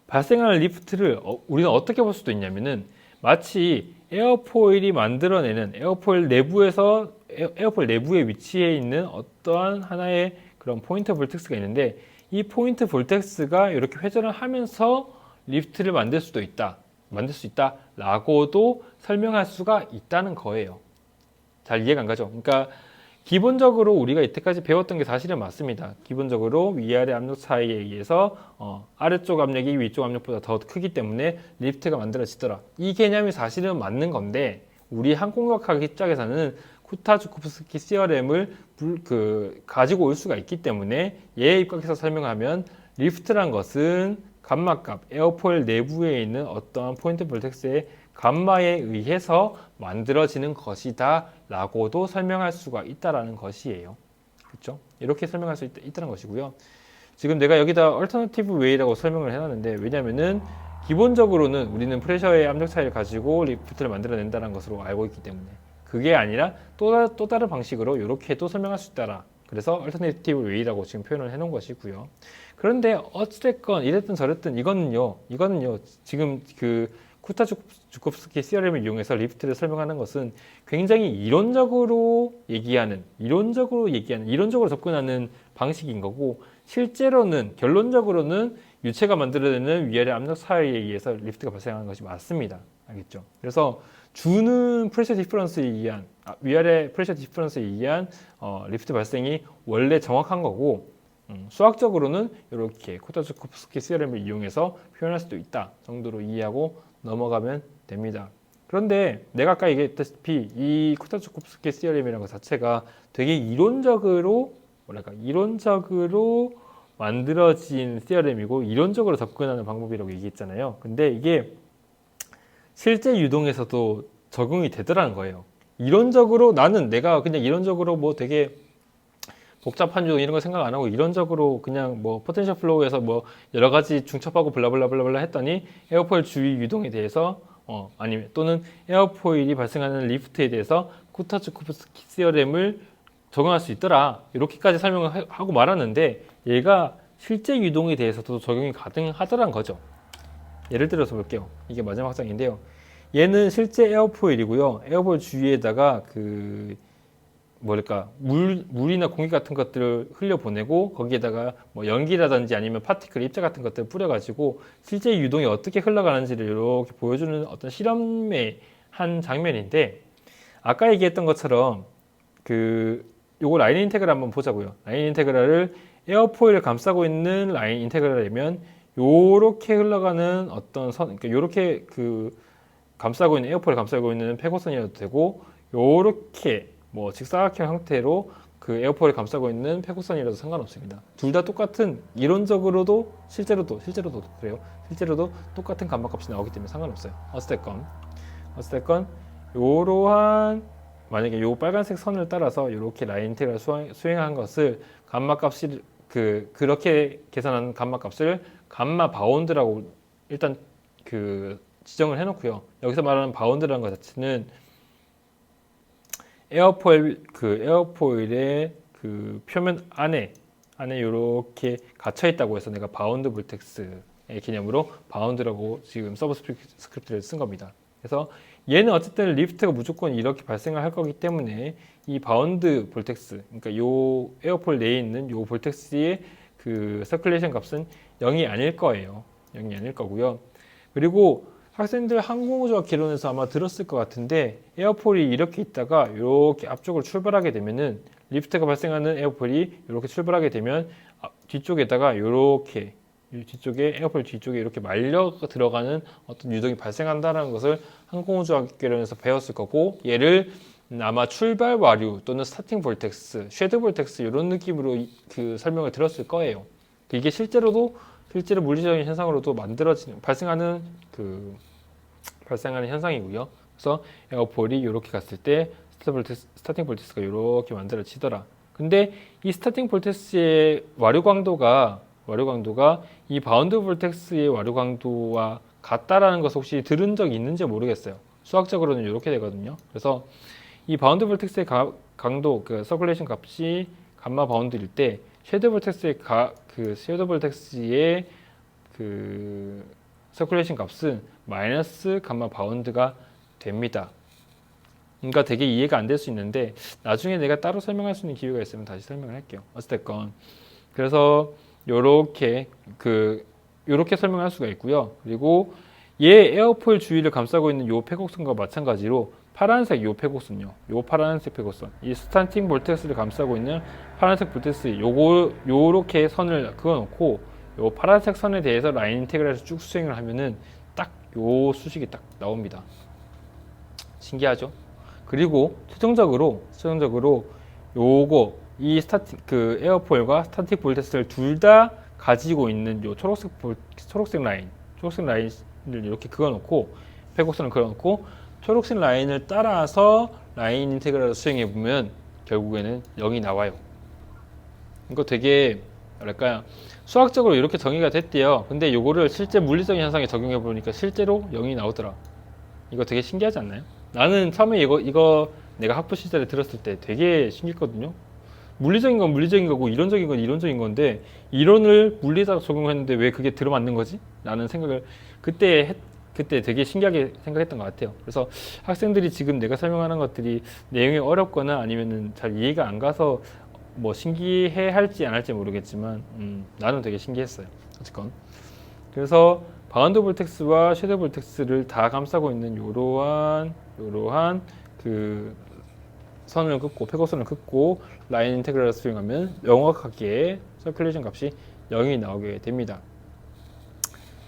발생하는 리프트를 우리는 어떻게 볼 수도 있냐면은, 마치 에어포일이 만들어내는 에어포일 내부에 위치해 있는 어떠한 하나의 그런 포인트 볼텍스가 있는데, 이 포인트 볼텍스가 이렇게 회전을 하면서 리프트를 만들 수 있다 라고도 설명할 수가 있다는 거예요. 잘 이해가 안 가죠? 그러니까 기본적으로 우리가 이때까지 배웠던 게 사실은 맞습니다. 기본적으로 위아래 압력 차이에 의해서 아래쪽 압력이 위쪽 압력보다 더 크기 때문에 리프트가 만들어지더라. 이 개념이 사실은 맞는 건데, 우리 항공역학 입장에서는 쿠타-주코프스키 시어렘을 가지고 올 수가 있기 때문에 얘에 입각해서 설명하면 리프트란 것은 감마값, 에어포일 내부에 있는 어떠한 포인트 볼텍스의 감마에 의해서 만들어지는 것이다 라고도 설명할 수가 있다라는 것이에요. 그렇죠? 이렇게 설명할 수 있다는 것이고요. 지금 내가 여기다 얼터너티브 웨이라고 설명을 해놨는데, 왜냐면은 기본적으로는 우리는 프레셔의 압력 차이를 가지고 리프트를 만들어낸다는 것으로 알고 있기 때문에, 그게 아니라 또 다른 방식으로 이렇게도 설명할 수 있다라. 그래서 얼터너티브 웨이라고 지금 표현을 해놓은 것이고요. 그런데 어찌됐건 이랬든 저랬든 이거는요 지금 그 쿠타-주코프스키 시어렘을 이용해서 리프트를 설명하는 것은 굉장히 이론적으로 접근하는 방식인 거고, 실제로는 결론적으로는 유체가 만들어내는 위아래 압력 차이에 의해서 리프트가 발생하는 것이 맞습니다. 알겠죠? 그래서 주는 프레셔 디퍼런스에 의한 위아래 프레셔 디퍼런스에 의한 리프트 발생이 원래 정확한 거고, 수학적으로는 이렇게 쿠타-주코프스키 시어렘을 이용해서 표현할 수도 있다 정도로 이해하고 넘어가면 됩니다. 그런데 내가 아까 얘기했다시피 이 쿠타-주코프스키 시어렘이라는 것 자체가 되게 이론적으로 만들어진 시어렘이고 이론적으로 접근하는 방법이라고 얘기했잖아요. 근데 이게 실제 유동에서도 적용이 되더라는 거예요. 이론적으로 내가 그냥 이론적으로 뭐 되게 복잡한 유동 이런 거 생각 안 하고 이론적으로 그냥 뭐 포텐셜 플로우에서 뭐 여러 가지 중첩하고 블라블라블라블라 했더니 에어포일 주위 유동에 대해서 아니면 또는 에어포일이 발생하는 리프트에 대해서 쿠타-주코프스키 시어렘을 적용할 수 있더라, 이렇게까지 설명을 하고 말았는데 얘가 실제 유동에 대해서도 적용이 가능하더란 거죠. 예를 들어서 볼게요. 이게 마지막 장인데요. 얘는 실제 에어포일이고요. 에어포일 주위에다가 물이나 공기 같은 것들을 흘려보내고 거기에다가 뭐 연기라든지 아니면 파티클, 입자 같은 것들을 뿌려가지고 실제 유동이 어떻게 흘러가는지를 이렇게 보여주는 어떤 실험의 한 장면인데, 아까 얘기했던 것처럼 요거 라인 인테그랄 한번 보자고요. 라인 인테그랄을 에어포일을 감싸고 있는 라인 인테그랄이면 요렇게 흘러가는 어떤 선, 그러니까 요렇게 감싸고 있는 에어포일을 감싸고 있는 패고선이라도 되고, 요렇게 뭐 직사각형 형태로 에어포일을 감싸고 있는 패고선이라도 상관없습니다. 둘 다 똑같은, 이론적으로도 실제로도 그래요. 실제로도 똑같은 감마값이 나오기 때문에 상관없어요. 어쨌건 요러한, 만약에 요 빨간색 선을 따라서 이렇게 라인 인테그랄 수행한 것을 감마값이 그렇게 계산한 감마값을 감마 바운드라고 일단 지정을 해놓고요. 여기서 말하는 바운드라는 것 자체는 에어포일의 표면 안에 이렇게 갇혀 있다고 해서 내가 바운드 볼텍스의 개념으로 바운드라고 지금 서브스크립트를 쓴 겁니다. 그래서 얘는 어쨌든 리프트가 무조건 이렇게 발생을 할 거기 때문에 이 바운드 볼텍스, 그러니까 요 에어포일 내에 있는 요 볼텍스의 서큘레이션 값은 0이 아닐 거예요. 0이 아닐 거고요. 그리고 학생들 항공우주학 개론에서 아마 들었을 것 같은데, 에어포일이 이렇게 있다가 이렇게 앞쪽으로 출발하게 되면은, 리프트가 발생하는 에어포일이 이렇게 출발하게 되면 뒤쪽에다가 이렇게 뒤쪽에 에어포일 뒤쪽에 이렇게 말려 들어가는 어떤 유동이 발생한다는 것을 항공우주학 개론에서 배웠을 거고, 얘를 아마 출발 와류 또는 스타팅 볼텍스, 쉐드 볼텍스 이런 느낌으로 설명을 들었을 거예요. 이게 실제로 물리적인 현상으로도 발생하는 현상이고요. 그래서 에어포일이 이렇게 갔을 때 스타팅 볼텍스가 이렇게 만들어지더라. 근데 이 스타팅 볼텍스의 와류 강도가 이 바운드 볼텍스의 와류 강도와 같다라는 것을 혹시 들은 적이 있는지 모르겠어요. 수학적으로는 이렇게 되거든요. 그래서 이 바운드 볼텍스의 강도, 서큘레이션 값이 감마 바운드일 때 쉐드 볼텍스의 서큘레이션 값은 마이너스 감마 바운드가 됩니다. 그러니까 되게 이해가 안 될 수 있는데 나중에 내가 따로 설명할 수 있는 기회가 있으면 다시 설명을 할게요. 어쨌든 그래서 요렇게 설명할 수가 있고요. 그리고 얘 에어포일 주위를 감싸고 있는 요 패곡선과 마찬가지로 파란색 요 패곡선요. 요 파란색 패곡선. 이 스타팅 볼텍스를 감싸고 있는 파란색 볼텍스 요렇게 선을 그어놓고 요 파란색 선에 대해서 라인 인테그랄에서 쭉 수행을 하면은 딱 요 수식이 딱 나옵니다. 신기하죠? 그리고 최종적으로 요거 이 스타틱 그 에어포일과 스타틱 볼텍스를 둘 다 가지고 있는 요 초록색 라인을 이렇게 그어놓고 백곡선을 그어놓고 초록색 라인을 따라서 라인 인테그랄을 수행해 보면 결국에는 0이 나와요. 이거 되게 뭐랄까요, 수학적으로 이렇게 정의가 됐대요. 근데 요거를 실제 물리적인 현상에 적용해 보니까 실제로 0이 나오더라. 이거 되게 신기하지 않나요? 나는 처음에 이거 내가 학부 시절에 들었을 때 되게 신기했거든요. 물리적인 건 물리적인 거고 이론적인 건 이론적인 건데 이론을 물리에다가 적용했는데 왜 그게 들어맞는 거지? 라는 생각을 그때 되게 신기하게 생각했던 것 같아요. 그래서 학생들이 지금 내가 설명하는 것들이 내용이 어렵거나 아니면은 잘 이해가 안 가서 뭐 신기해 할지 안 할지 모르겠지만 나는 되게 신기했어요. 어쨌건 그래서 바운드 볼텍스와 섀도우 볼텍스를 다 감싸고 있는 요러한 그 선을 긋고 폐곡선을 긋고 라인 인테그랄을 수행하면 명확하게 서큘레이션 값이 0이 나오게 됩니다.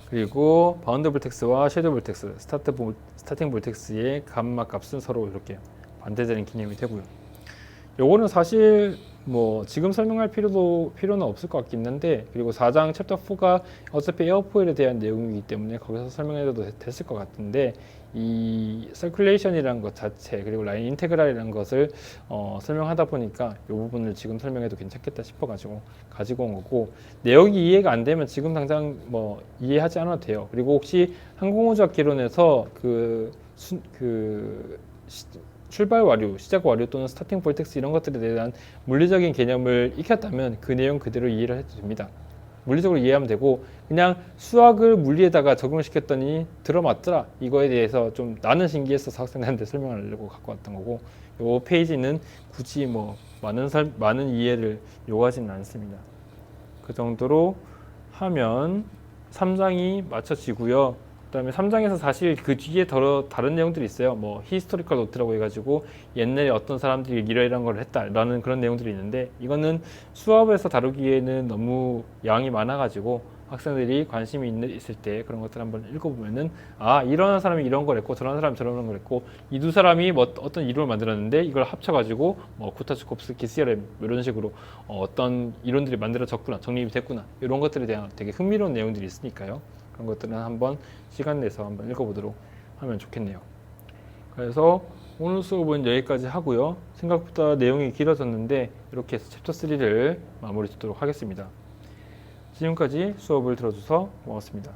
그리고 바운드 볼텍스와 섀도우 볼텍스, 스타팅 볼텍스의 감마 값은 서로 이렇게 반대되는 개념이 되고요. 요거는 사실 뭐 지금 설명할 필요는 없을 것 같긴 한데, 그리고 4장 챕터 4가 어차피 에어포일에 대한 내용이기 때문에 거기서 설명해도 됐을 것 같은데, 이 서큘레이션이라는 것 자체 그리고 라인 인테그랄이라는 것을 설명하다 보니까 이 부분을 지금 설명해도 괜찮겠다 싶어가지고 가지고 온 거고, 내용이 이해가 안 되면 지금 당장 뭐 이해하지 않아도 돼요. 그리고 혹시 항공우주학 개론에서 출발 와류, 시작 와류 또는 스타팅 볼텍스 이런 것들에 대한 물리적인 개념을 익혔다면 그 내용 그대로 이해를 해도 됩니다. 물리적으로 이해하면 되고, 그냥 수학을 물리에다가 적용시켰더니 들어맞더라, 이거에 대해서 좀 나는 신기해서 학생들한테 설명하려고 갖고 왔던 거고, 이 페이지는 굳이 뭐 많은 이해를 요구하지는 않습니다. 그 정도로 하면 3장이 마쳐지고요. 그 다음에 3장에서 사실 그 뒤에 다른 내용들이 있어요. 뭐 히스토리컬 노트라고 해가지고 옛날에 어떤 사람들이 이런 걸 했다라는 그런 내용들이 있는데, 이거는 수업에서 다루기에는 너무 양이 많아가지고 학생들이 관심이 있을 때 그런 것들 한번 읽어보면은, 아, 이런 사람이 이런 걸 했고 저런 사람이 저런 걸 했고 이 두 사람이 뭐 어떤 이론을 만들었는데 이걸 합쳐가지고 뭐 쿠타츠코프스키 시어렘 이런 식으로 어떤 이론들이 만들어졌구나, 정립이 됐구나, 이런 것들에 대한 되게 흥미로운 내용들이 있으니까요. 그런 것들은 한번 시간 내서 한번 읽어보도록 하면 좋겠네요. 그래서 오늘 수업은 여기까지 하고요. 생각보다 내용이 길어졌는데 이렇게 해서 챕터 3를 마무리 짓도록 하겠습니다. 지금까지 수업을 들어줘서 고맙습니다.